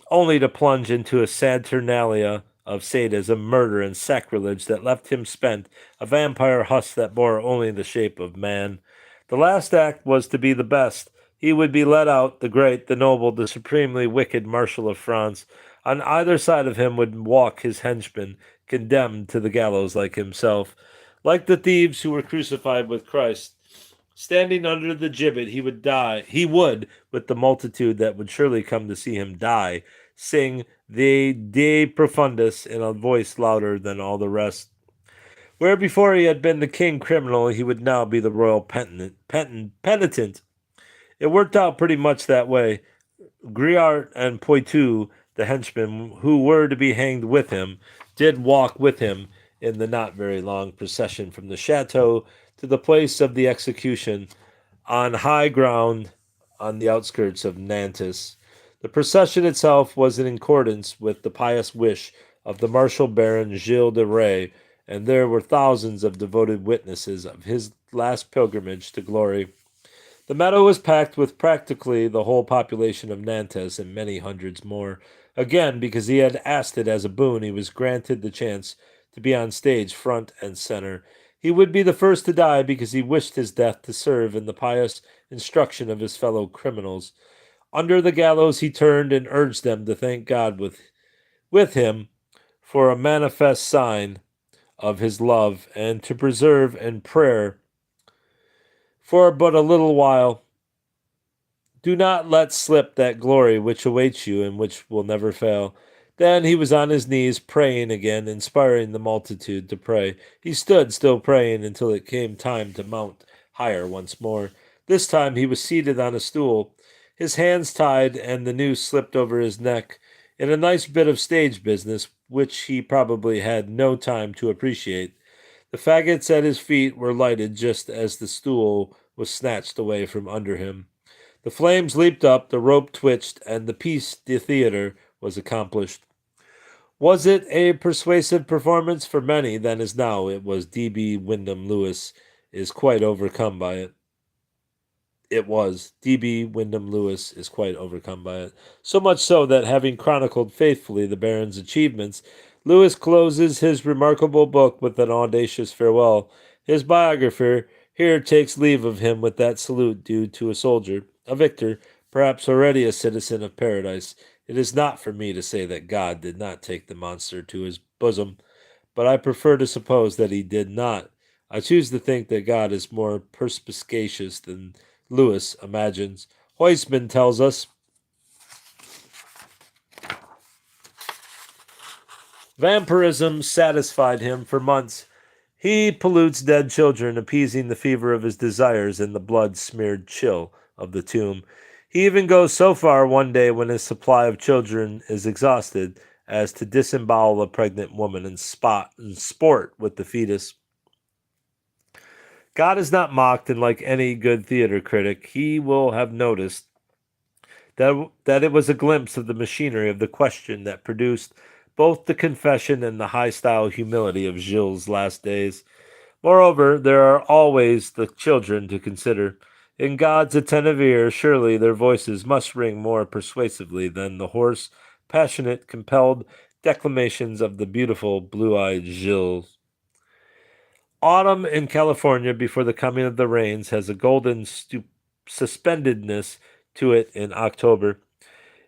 only to plunge into a saturnalia of sadism, murder, and sacrilege that left him spent, a vampire husk that bore only the shape of man. The last act was to be the best. He would be led out, the great, the noble, the supremely wicked Marshal of France. On either side of him would walk his henchmen, condemned to the gallows like himself. Like the thieves who were crucified with Christ, standing under the gibbet, he would die. He would, with the multitude that would surely come to see him die, sing the De Profundis in a voice louder than all the rest. Where before he had been the king criminal, he would now be the royal penitent. It worked out pretty much that way. Griart and Poitou, the henchmen who were to be hanged with him, did walk with him in the not very long procession from the chateau to the place of the execution on high ground on the outskirts of Nantes. The procession itself was in accordance with the pious wish of the Marshal Baron Gilles de Rais, and there were thousands of devoted witnesses of his last pilgrimage to glory. The meadow was packed with practically the whole population of Nantes and many hundreds more. Again, because he had asked it as a boon, he was granted the chance to be on stage front and center. He would be the first to die because he wished his death to serve in the pious instruction of his fellow criminals. Under the gallows he turned and urged them to thank God with him for a manifest sign of his love, and to preserve in prayer for but a little while. Do not let slip that glory which awaits you and which will never fail. Then he was on his knees praying again, inspiring the multitude to pray. He stood still praying until it came time to mount higher once more. This time he was seated on a stool, his hands tied and the noose slipped over his neck, in a nice bit of stage business which he probably had no time to appreciate. The faggots at his feet were lighted just as the stool was snatched away from under him. The flames leaped up, the rope twitched, and the piece de theatre was accomplished. Was it a persuasive performance? For many, then as now, it was. D.B. Wyndham Lewis is quite overcome by it. It was. D.B. Wyndham Lewis is quite overcome by it. So much so that, having chronicled faithfully the Baron's achievements, Lewis closes his remarkable book with an audacious farewell. His biographer here takes leave of him with that salute due to a soldier, a victor, perhaps already a citizen of paradise. It is not for me to say that God did not take the monster to his bosom, but I prefer to suppose that he did not. I choose to think that God is more perspicacious than Lewis imagines. Huysman tells us, vampirism satisfied him for months. He pollutes dead children, appeasing the fever of his desires in the blood-smeared chill of the tomb. He even goes so far one day when his supply of children is exhausted as to disembowel a pregnant woman and sport with the fetus. God is not mocked, and like any good theater critic, he will have noticed that it was a glimpse of the machinery of the question that produced both the confession and the high-style humility of Gilles' last days. Moreover, there are always the children to consider. In God's attentive ear, surely their voices must ring more persuasively than the hoarse, passionate, compelled declamations of the beautiful, blue-eyed Gilles. Autumn in California before the coming of the rains has a golden suspendedness to it in October.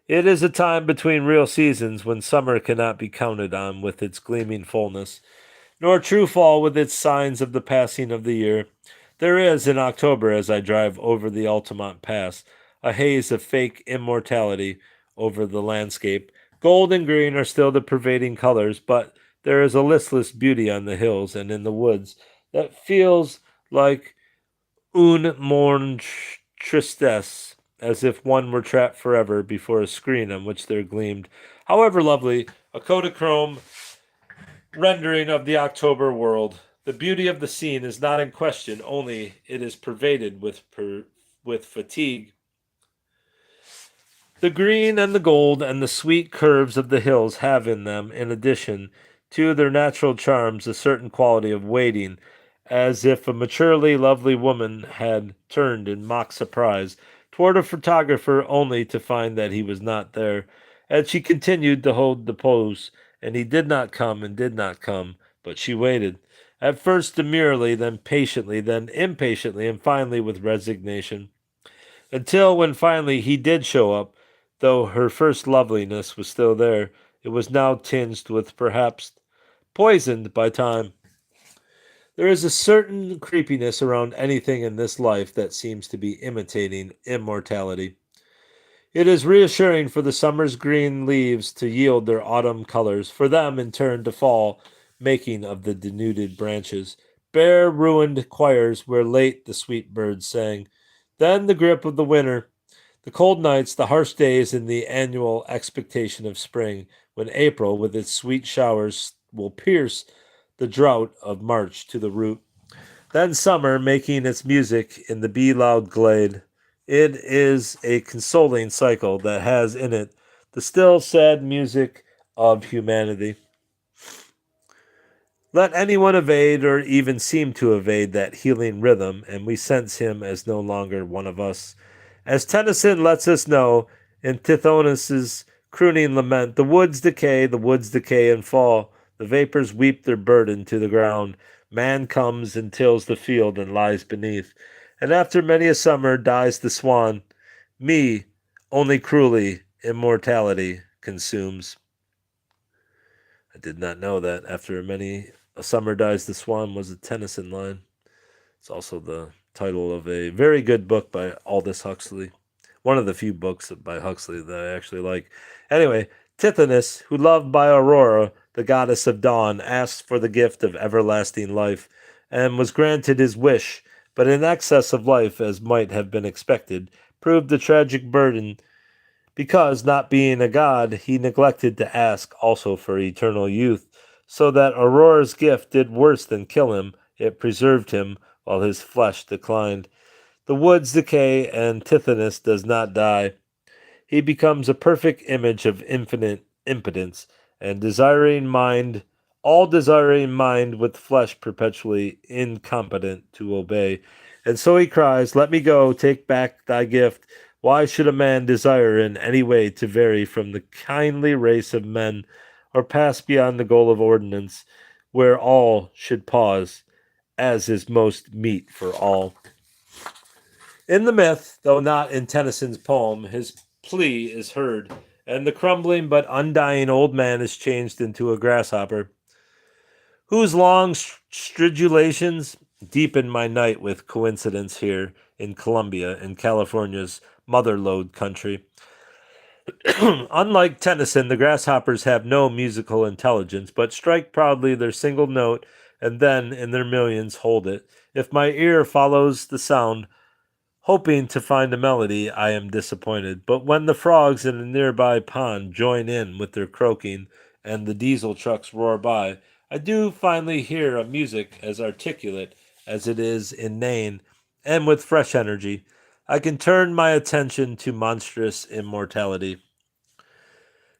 It is a time between real seasons when summer cannot be counted on with its gleaming fullness, nor true fall with its signs of the passing of the year. There is in October, as I drive over the Altamont Pass, a haze of fake immortality over the landscape. Gold and green are still the pervading colors, but there is a listless beauty on the hills and in the woods that feels like une morne tristesse, as if one were trapped forever before a screen on which there gleamed, however lovely, a Kodachrome rendering of the October world. The beauty of the scene is not in question, only it is pervaded with fatigue. The green and the gold and the sweet curves of the hills have in them, in addition to their natural charms, a certain quality of waiting, as if a maturely lovely woman had turned in mock surprise toward a photographer only to find that he was not there, and she continued to hold the pose, and he did not come and did not come, but she waited, at first demurely, then patiently, then impatiently, and finally with resignation, until when finally he did show up, though her first loveliness was still there, it was now tinged with perhaps poisoned by time. There is a certain creepiness around anything in this life that seems to be imitating immortality. It is reassuring for the summer's green leaves to yield their autumn colors, for them in turn to fall, making of the denuded branches bare ruined choirs where late the sweet birds sang. Then the grip of the winter, the cold nights, the harsh days, and the annual expectation of spring, when April, with its sweet showers, will pierce the drought of March to the root. Then summer, making its music in the bee-loud glade. It is a consoling cycle that has in it the still sad music of humanity. Let anyone evade or even seem to evade that healing rhythm, and we sense him as no longer one of us. As Tennyson lets us know in Tithonus's crooning lament, the woods decay and fall. The vapors weep their burden to the ground. Man comes and tills the field and lies beneath. And after many a summer dies the swan. Me, only cruelly, immortality consumes. I did not know that after many a summer dies the swan was a Tennyson line. It's also the title of a very good book by Aldous Huxley. One of the few books by Huxley that I actually like. Anyway, Tithonus, who loved by Aurora, the goddess of dawn, asked for the gift of everlasting life, and was granted his wish, but in excess of life, as might have been expected, proved a tragic burden, because, not being a god, he neglected to ask also for eternal youth, so that Aurora's gift did worse than kill him, it preserved him while his flesh declined. The woods decay, and Tithonus does not die. He becomes a perfect image of infinite impotence, and desiring mind, all desiring mind with flesh perpetually incompetent to obey. And so he cries, "Let me go, take back thy gift. Why should a man desire in any way to vary from the kindly race of men, or pass beyond the goal of ordinance, where all should pause, as is most meet for all?" In the myth, though not in Tennyson's poem, his plea is heard, and the crumbling but undying old man is changed into a grasshopper, whose long stridulations deepen my night with coincidence here in Colombia, in California's mother lode country. Unlike Tennyson, the grasshoppers have no musical intelligence, but strike proudly their single note and then, in their millions, hold it. If my ear follows the sound, hoping to find a melody, I am disappointed. But when the frogs in a nearby pond join in with their croaking and the diesel trucks roar by, I do finally hear a music as articulate as it is inane, and with fresh energy. I can turn my attention to monstrous immortality.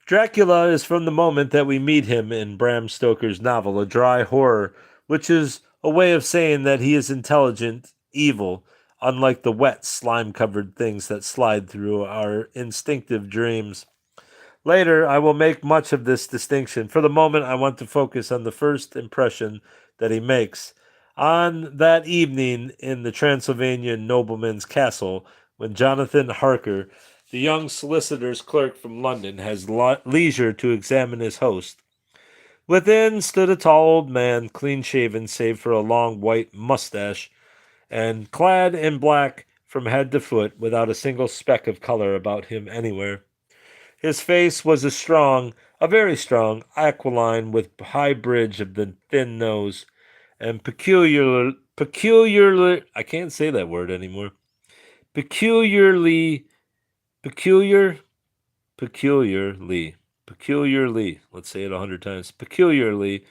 Dracula is from the moment that we meet him in Bram Stoker's novel a dry horror, which is a way of saying that he is intelligent, evil, unlike the wet, slime covered things that slide through our instinctive dreams. Later, I will make much of this distinction. For the moment, I want to focus on the first impression that he makes. On that evening in the Transylvanian nobleman's castle, when Jonathan Harker, the young solicitor's clerk from London, has leisure to examine his host. Within stood a tall old man, clean shaven save for a long white mustache, and clad in black from head to foot, without a single speck of color about him anywhere. His face was a very strong, aquiline, with high bridge of the thin nose, and peculiarly, I can't say that word anymore. Peculiarly, peculiar, peculiarly, let's say it 100 times, peculiarly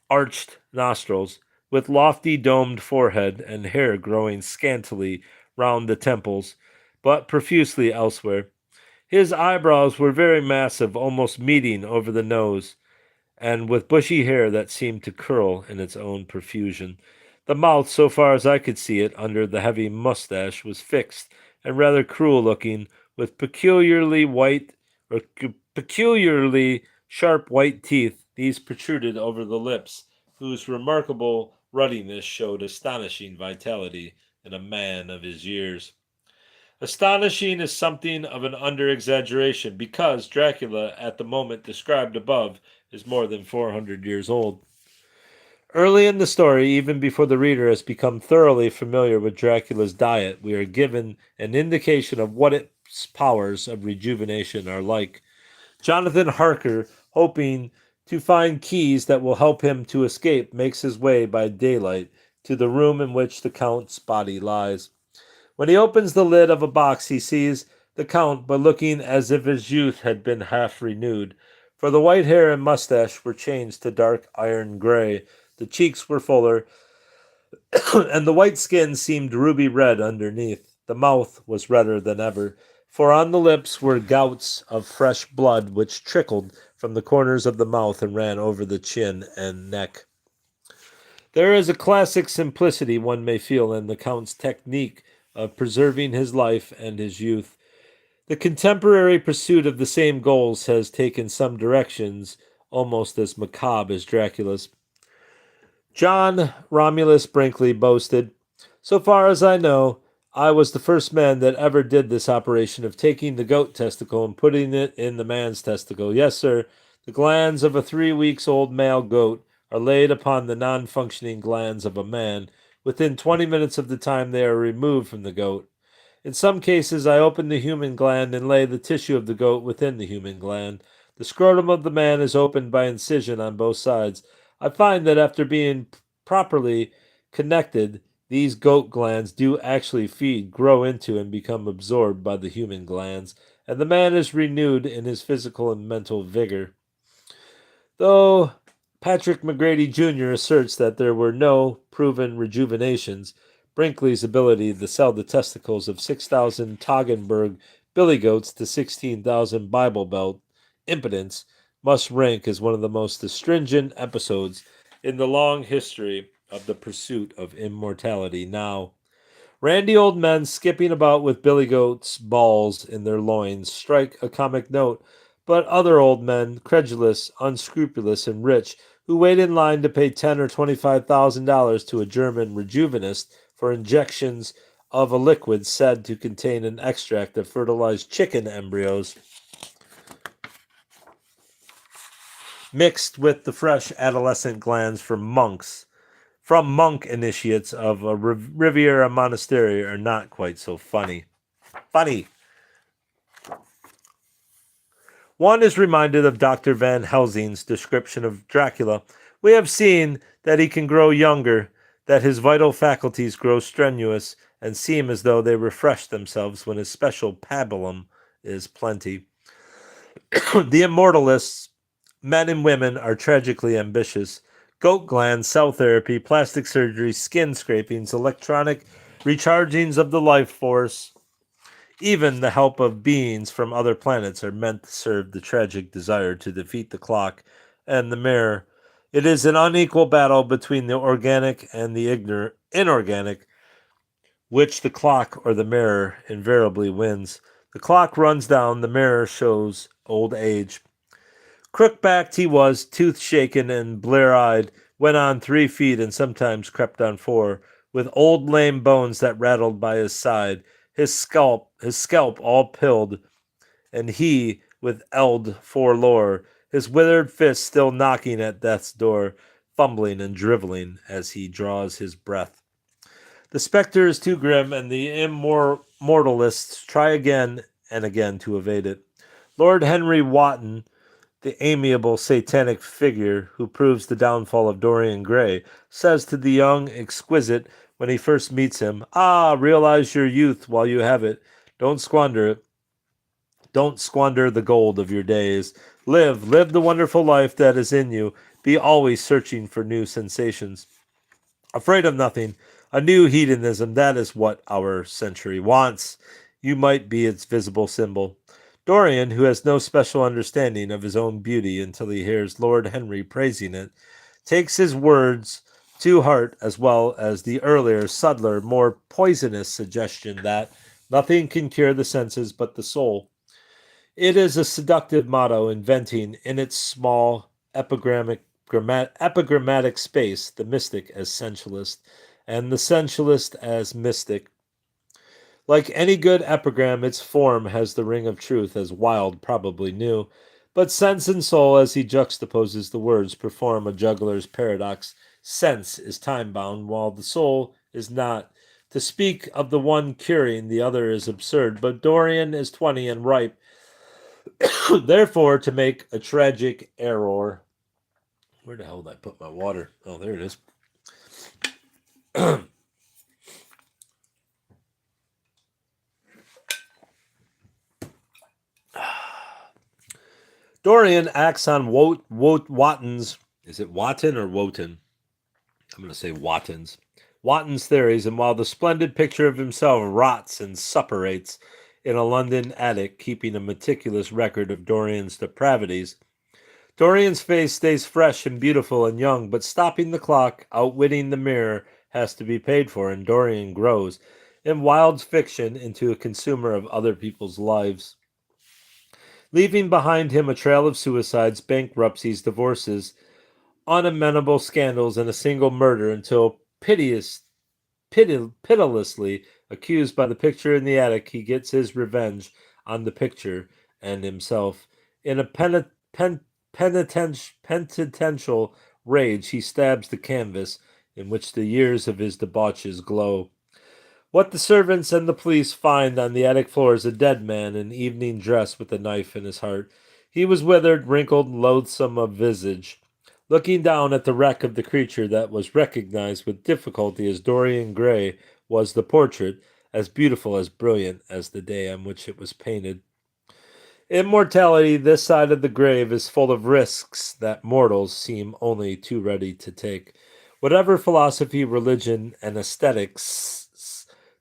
arched nostrils, with lofty domed forehead and hair growing scantily round the temples, but profusely elsewhere. His eyebrows were very massive, almost meeting over the nose, and with bushy hair that seemed to curl in its own profusion. The mouth, so far as I could see it under the heavy mustache, was fixed and rather cruel looking, with peculiarly sharp white teeth. These protruded over the lips, whose remarkable ruddiness showed astonishing vitality in a man of his years. Astonishing is something of an under exaggeration, because Dracula, at the moment described above, is more than 400 years old. Early in the story, even before the reader has become thoroughly familiar with Dracula's diet, we are given an indication of what its powers of rejuvenation are like. Jonathan Harker, hoping to find keys that will help him to escape, makes his way by daylight to the room in which the Count's body lies. When he opens the lid of a box, he sees the Count, but looking as if his youth had been half renewed, for the white hair and mustache were changed to dark iron gray, the cheeks were fuller, and the white skin seemed ruby red underneath. The mouth was redder than ever, for on the lips were gouts of fresh blood which trickled from the corners of the mouth and ran over the chin and neck. There is a classic simplicity one may feel in the Count's technique of preserving his life and his youth. The contemporary pursuit of the same goals has taken some directions almost as macabre as Dracula's. John Romulus Brinkley boasted, "So far as I know, I was the first man that ever did this operation of taking the goat testicle and putting it in the man's testicle. Yes, sir, the glands of a 3 weeks old male goat are laid upon the non-functioning glands of a man. Within 20 minutes of the time they are removed from the goat. In some cases, I open the human gland and lay the tissue of the goat within the human gland. The scrotum of the man is opened by incision on both sides. I find that after being properly connected, these goat glands do actually feed, grow into, and become absorbed by the human glands, and the man is renewed in his physical and mental vigor." Though Patrick McGrady Jr. asserts that there were no proven rejuvenations, Brinkley's ability to sell the testicles of 6,000 Toggenburg billy goats to 16,000 Bible Belt impotents must rank as one of the most astringent episodes in the long history of the pursuit of immortality. Now, randy old men skipping about with billy goats' balls in their loins strike a comic note, but other old men, credulous, unscrupulous, and rich, who wait in line to pay $10,000 or $25,000 to a German rejuvenist for injections of a liquid said to contain an extract of fertilized chicken embryos mixed with the fresh adolescent glands from monk initiates of a Riviera monastery are not quite so funny. Funny. One is reminded of Dr. Van Helsing's description of Dracula. We have seen that he can grow younger, that his vital faculties grow strenuous and seem as though they refresh themselves when his special pabulum is plenty. The immortalists, men and women, are tragically ambitious. Goat glands, cell therapy, plastic surgery, skin scrapings, electronic rechargings of the life force, even the help of beings from other planets are meant to serve the tragic desire to defeat the clock and the mirror. It is an unequal battle between the organic and the inorganic, which the clock or the mirror invariably wins. The clock runs down, the mirror shows old age. Crook-backed he was, tooth-shaken and blear-eyed, went on 3 feet and sometimes crept on 4, with old lame bones that rattled by his side, his scalp all pilled, and he with eld forlore, his withered fist still knocking at death's door, fumbling and driveling as he draws his breath. The spectre is too grim, and the immortalists try again and again to evade it. Lord Henry Wotton, the amiable satanic figure who proves the downfall of Dorian Gray, says to the young exquisite when he first meets him, "Ah, realize your youth while you have it. Don't squander it. Don't squander the gold of your days. Live the wonderful life that is in you. Be always searching for new sensations. Afraid of nothing. A new hedonism, that is what our century wants. You might be its visible symbol." Dorian, who has no special understanding of his own beauty until he hears Lord Henry praising it, takes his words to heart, as well as the earlier, subtler, more poisonous suggestion that nothing can cure the senses but the soul. It is a seductive motto, inventing in its small epigrammatic space the mystic as sensualist, and the sensualist as mystic. Like any good epigram, its form has the ring of truth, as Wilde probably knew, but sense and soul, as he juxtaposes the words, perform a juggler's paradox. Sense is time-bound, while the soul is not. To speak of the one curing the other is absurd, but Dorian is 20 and ripe, therefore to make a tragic error. Where the hell did I put my water? Oh, there it is. Dorian acts on Wotton's, is it Wotton or Wotan? I'm going to say Wotton's. Wotton's theories, and while the splendid picture of himself rots and suppurates in a London attic, keeping a meticulous record of Dorian's depravities, Dorian's face stays fresh and beautiful and young, but stopping the clock, outwitting the mirror, has to be paid for, and Dorian grows, in Wilde's fiction, into a consumer of other people's lives, leaving behind him a trail of suicides, bankruptcies, divorces, unamendable scandals, and a single murder, until pitilessly accused by the picture in the attic, he gets his revenge on the picture and himself. In a penitential rage, he stabs the canvas in which the years of his debauches glow. What the servants and the police find on the attic floor is a dead man in evening dress with a knife in his heart. He was withered, wrinkled, loathsome of visage. Looking down at the wreck of the creature that was recognized with difficulty as Dorian Gray was the portrait, as beautiful, as brilliant as the day on which it was painted. Immortality this side of the grave is full of risks that mortals seem only too ready to take. Whatever philosophy, religion, and aesthetics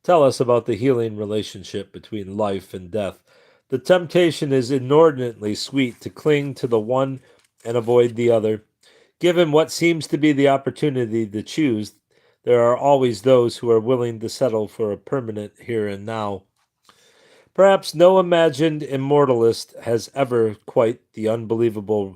tell us about the healing relationship between life and death, the temptation is inordinately sweet to cling to the one and avoid the other. Given what seems to be the opportunity to choose, there are always those who are willing to settle for a permanent here and now. Perhaps no imagined immortalist has ever had quite the unbelievable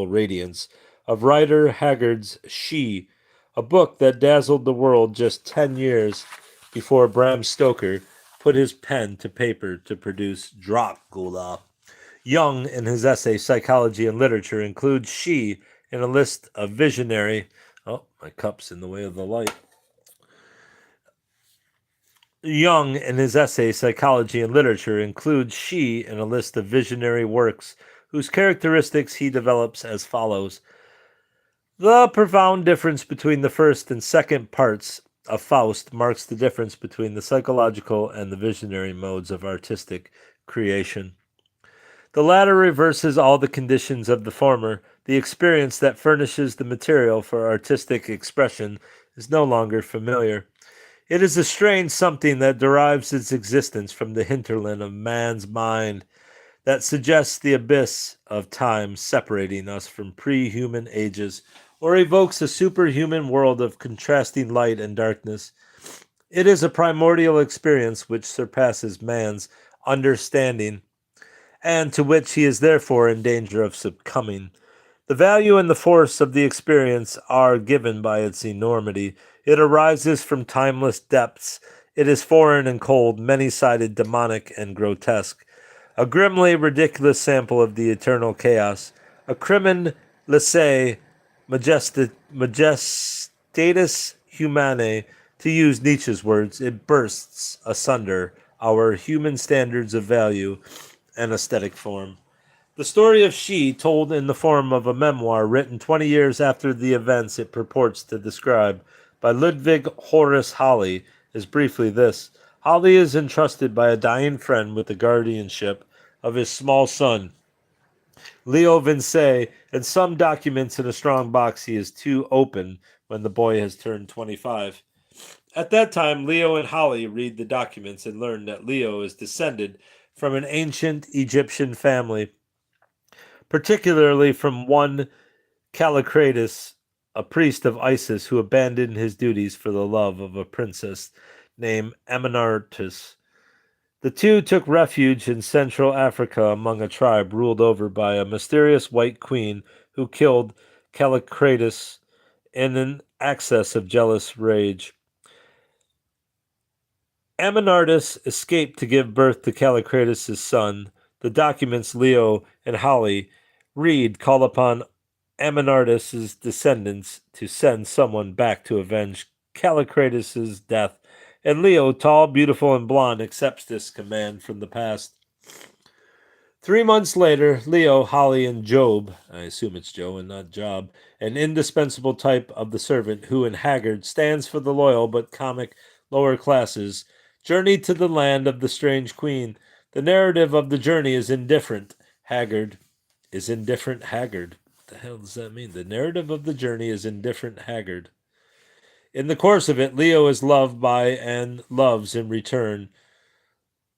radiance of Rider Haggard's She, a book that dazzled the world just 10 years before Bram Stoker put his pen to paper to produce Dracula. Young, in his essay Psychology and Literature, includes She in a list of visionary. Oh, my cup's in the way of the light. Young, in his essay Psychology and Literature, includes She in a list of visionary works whose characteristics he develops as follows. The profound difference between the first and second parts of Faust marks the difference between the psychological and the visionary modes of artistic creation. The latter reverses all the conditions of the former. The experience that furnishes the material for artistic expression is no longer familiar. It is a strange something that derives its existence from the hinterland of man's mind, that suggests the abyss of time separating us from pre-human ages, or evokes a superhuman world of contrasting light and darkness. It is a primordial experience which surpasses man's understanding, and to which he is therefore in danger of succumbing. The value and the force of the experience are given by its enormity. It arises from timeless depths. It is foreign and cold, many-sided, demonic, and grotesque. A grimly ridiculous sample of the eternal chaos. A crimen laissez majestatis humanae, to use Nietzsche's words. It bursts asunder our human standards of value and aesthetic form. The story of She, told in the form of a memoir written 20 years after the events it purports to describe, by Ludwig Horace Holly, is briefly this. Holly is entrusted by a dying friend with the guardianship of his small son, Leo Vince, and some documents in a strong box he is to open when the boy has turned 25. At that time, Leo and Holly read the documents and learn that Leo is descended from an ancient Egyptian family, particularly from one Callicratus, a priest of Isis who abandoned his duties for the love of a princess named Amenartis. The two took refuge in Central Africa among a tribe ruled over by a mysterious white queen who killed Callicratus in an access of jealous rage. Amenartis escaped to give birth to Callicratus' son. The documents Leo and Holly read call upon Amenartis' descendants to send someone back to avenge Callicratus' death, and Leo, tall, beautiful, and blonde, accepts this command from the past. 3 months later, Leo, Holly, and Job, I assume it's Joe and not Job, an indispensable type of the servant who in Haggard stands for the loyal but comic lower classes, journey to the land of the strange queen. The narrative of the journey is indifferent. Haggard is indifferent Haggard. What the hell does that mean? The narrative of the journey is indifferent Haggard. In the course of it, Leo is loved by and loves in return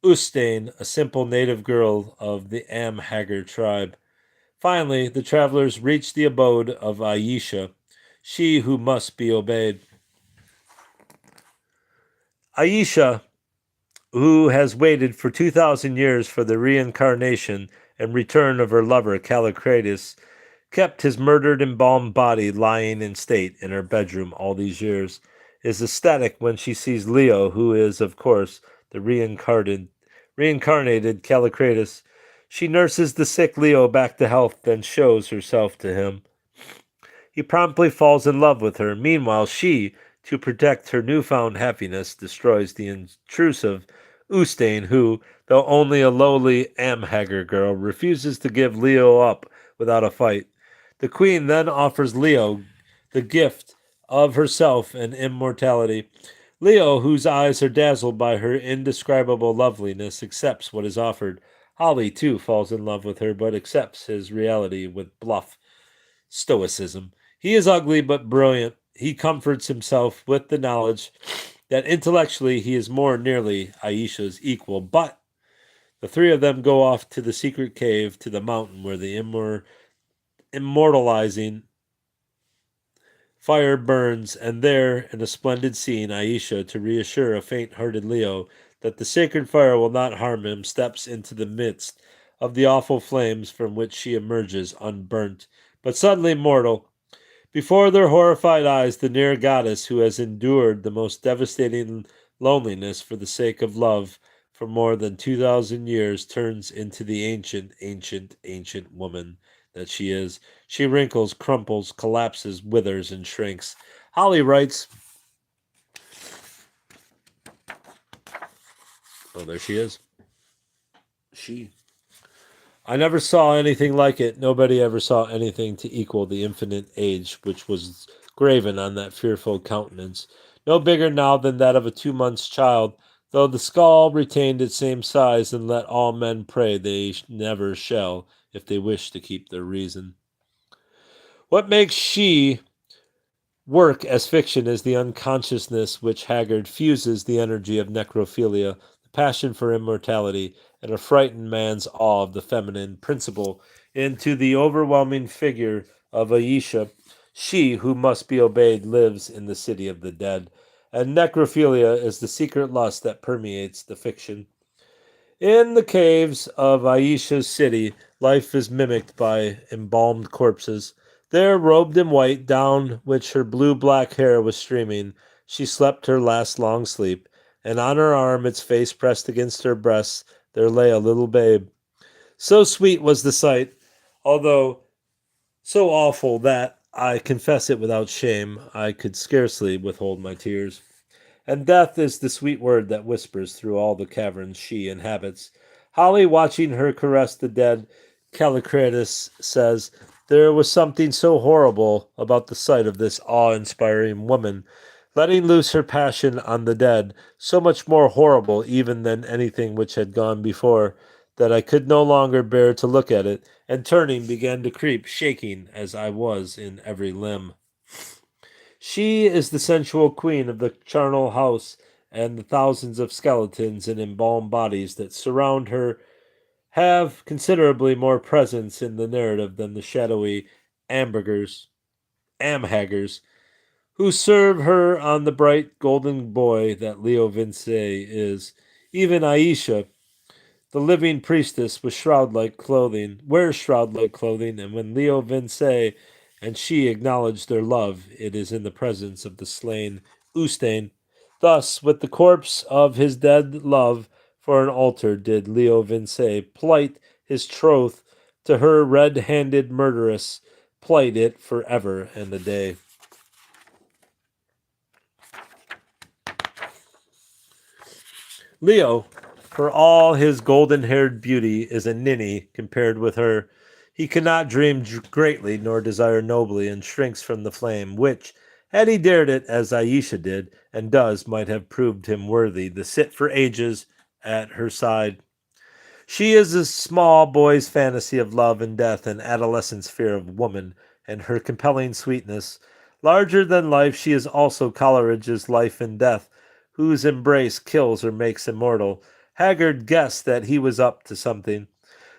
Ustane, a simple native girl of the Hagar tribe. Finally, the travelers reach the abode of Aisha, she who must be obeyed. Aisha, who has waited for 2,000 years for the reincarnation and return of her lover Callicratus, kept his murdered embalmed body lying in state in her bedroom all these years, is ecstatic when she sees Leo, who is, of course, the reincarnated Callicratus. She nurses the sick Leo back to health, then shows herself to him. He promptly falls in love with her. Meanwhile, she, to protect her newfound happiness, destroys the intrusive Ustane, who, though only a lowly Amhagar girl, refuses to give Leo up without a fight. The queen then offers Leo the gift of herself and immortality. Leo, whose eyes are dazzled by her indescribable loveliness, accepts what is offered. Holly, too, falls in love with her, but accepts his reality with bluff stoicism. He is ugly but brilliant. He comforts himself with the knowledge that intellectually he is more nearly Aisha's equal, but The three of them go off to the secret cave to the mountain where the immortalizing fire burns, and there, in a splendid scene, Aisha, to reassure a faint-hearted Leo that the sacred fire will not harm him, steps into the midst of the awful flames from which she emerges unburnt, but suddenly mortal. Before their horrified eyes, the near goddess, who has endured the most devastating loneliness for the sake of love for more than 2,000 years, turns into the ancient woman that she is. She wrinkles, crumples, collapses, withers, and shrinks. Holly writes, oh, there she is. She. I never saw anything like it. Nobody ever saw anything to equal the infinite age which was graven on that fearful countenance. No bigger now than that of a 2 months' child, though the skull retained its same size, and let all men pray they never shall, if they wish to keep their reason. What makes she work as fiction is the unconsciousness which Haggard fuses the energy of necrophilia, the passion for immortality, and a frightened man's awe of the feminine principle into the overwhelming figure of Aisha. She who must be obeyed lives in the city of the dead, and necrophilia is the secret lust that permeates the fiction. In the caves of Aisha's city, life is mimicked by embalmed corpses. There, robed in white, down which her blue-black hair was streaming, she slept her last long sleep, and on her arm, its face pressed against her breast, there lay a little babe. So sweet was the sight, although so awful that, I confess it without shame, I could scarcely withhold my tears. And death is the sweet word that whispers through all the caverns she inhabits. Holly, watching her caress the dead Callicratus, says, there was something so horrible about the sight of this awe-inspiring woman, letting loose her passion on the dead, so much more horrible even than anything which had gone before, that I could no longer bear to look at it, and turning began to creep, shaking as I was in every limb. She is the sensual queen of the charnel house, and the thousands of skeletons and embalmed bodies that surround her have considerably more presence in the narrative than the shadowy amhaggers, who serve her on the bright golden boy that Leo Vince is. Even Aisha, the living priestess, wears shroud-like clothing, and when Leo Vince and she acknowledge their love, it is in the presence of the slain Ustane. Thus, with the corpse of his dead love for an altar, did Leo Vince plight his troth to her red-handed murderess, plight it for ever and a day. Leo, for all his golden-haired beauty, is a ninny compared with her. He cannot dream greatly nor desire nobly, and shrinks from the flame, which, had he dared it as Aisha did, and does, might have proved him worthy to sit for ages at her side. She is a small boy's fantasy of love and death, and adolescent's fear of woman, and her compelling sweetness. Larger than life, she is also Coleridge's Life and Death, whose embrace kills or makes immortal. Haggard guessed that he was up to something.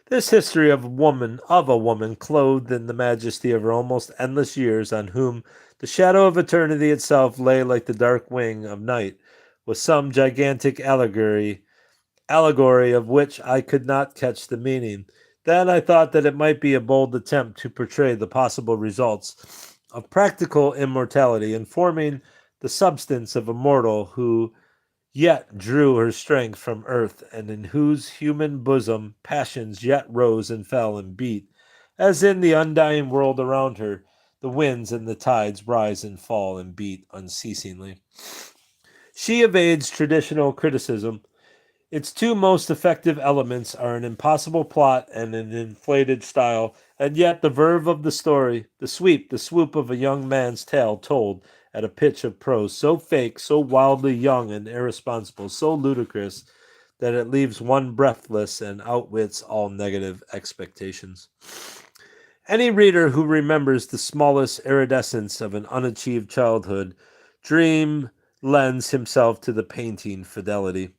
This history of a woman clothed in the majesty of her almost endless years, on whom the shadow of eternity itself lay like the dark wing of night, was some gigantic allegory of which I could not catch the meaning. Then I thought that it might be a bold attempt to portray the possible results of practical immortality, informing the substance of a mortal who yet drew her strength from earth, and in whose human bosom passions yet rose and fell and beat, as in the undying world around her, the winds and the tides rise and fall and beat unceasingly. She evades traditional criticism. Its two most effective elements are an impossible plot and an inflated style, and yet the verve of the story, the swoop of a young man's tale told at a pitch of prose so fake, so wildly young and irresponsible, so ludicrous, that it leaves one breathless and outwits all negative expectations. Any reader who remembers the smallest iridescence of an unachieved childhood dream lends himself to the panting fidelity.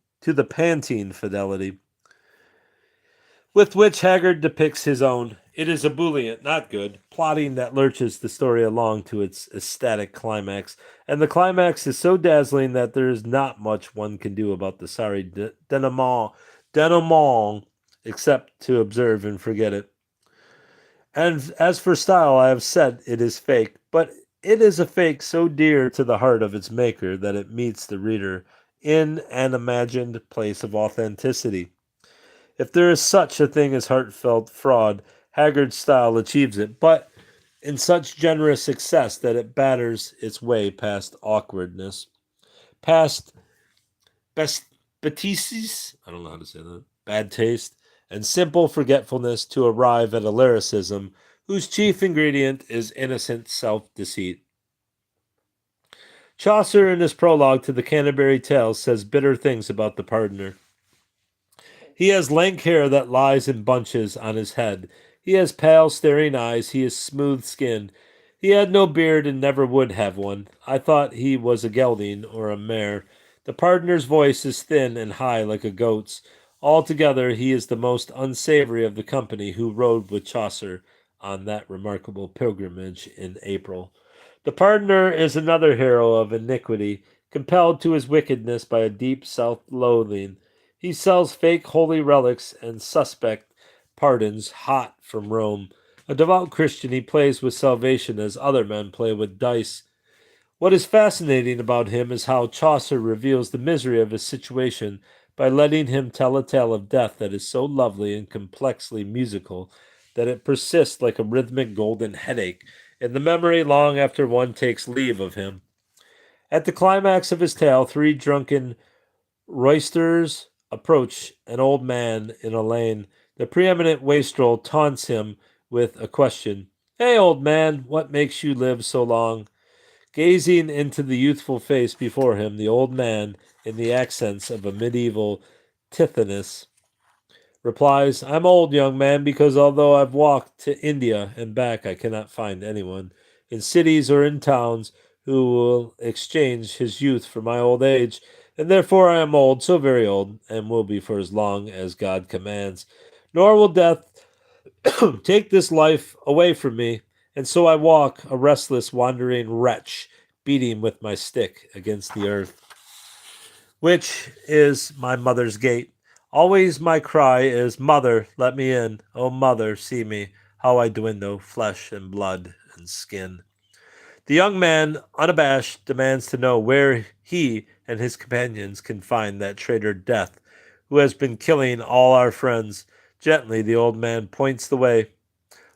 with which Haggard depicts his own. It is ebullient, not good, plotting that lurches the story along to its ecstatic climax, and the climax is so dazzling that there is not much one can do about the sorry denouement, except to observe and forget it. And as for style, I have said it is fake, but it is a fake so dear to the heart of its maker that it meets the reader in an imagined place of authenticity. If there is such a thing as heartfelt fraud, Haggard's style achieves it, but in such generous success that it batters its way past awkwardness, past best bêtises, I don't know how to say that, bad taste, and simple forgetfulness to arrive at a lyricism whose chief ingredient is innocent self-deceit. Chaucer, in his prologue to the Canterbury Tales, says bitter things about the pardoner. He has lank hair that lies in bunches on his head. He has pale, staring eyes. He is smooth-skinned. He had no beard and never would have one. I thought he was a gelding or a mare. The pardoner's voice is thin and high like a goat's. Altogether, he is the most unsavory of the company who rode with Chaucer on that remarkable pilgrimage in April. The pardoner is another hero of iniquity, compelled to his wickedness by a deep self-loathing. He sells fake holy relics and suspect pardons hot from Rome. A devout Christian, he plays with salvation as other men play with dice. What is fascinating about him is how Chaucer reveals the misery of his situation by letting him tell a tale of death that is so lovely and complexly musical that it persists like a rhythmic golden headache in the memory long after one takes leave of him. At the climax of his tale, three drunken roisters approach an old man in a lane. The preeminent wastrel taunts him with a question. Hey, old man, what makes you live so long? Gazing into the youthful face before him, the old man, in the accents of a medieval Tithonus, replies, I'm old, young man, because although I've walked to India and back, I cannot find anyone in cities or in towns who will exchange his youth for my old age, and therefore I am old, so very old, and will be for as long as God commands. Nor will death take this life away from me, and so I walk, a restless, wandering wretch, beating with my stick against the earth, which is my mother's gate. Always my cry is, Mother, let me in. Oh, mother, see me, how I dwindle, flesh and blood and skin. The young man, unabashed, demands to know where he and his companions can find that traitor Death, who has been killing all our friends. Gently, the old man points the way.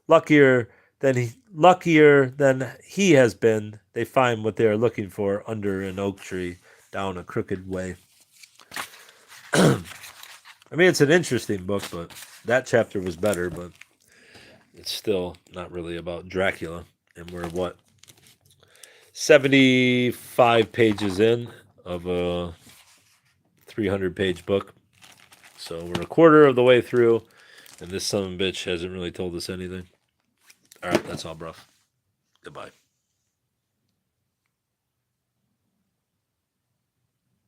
Luckier than he has been, they find what they are looking for under an oak tree, down a crooked way. I mean, it's an interesting book, but that chapter was better, but it's still not really about Dracula. And we're, 75 pages in of a 300-page book. So we're a quarter of the way through, and this son of a bitch hasn't really told us anything. All right, that's all, bruv. Goodbye.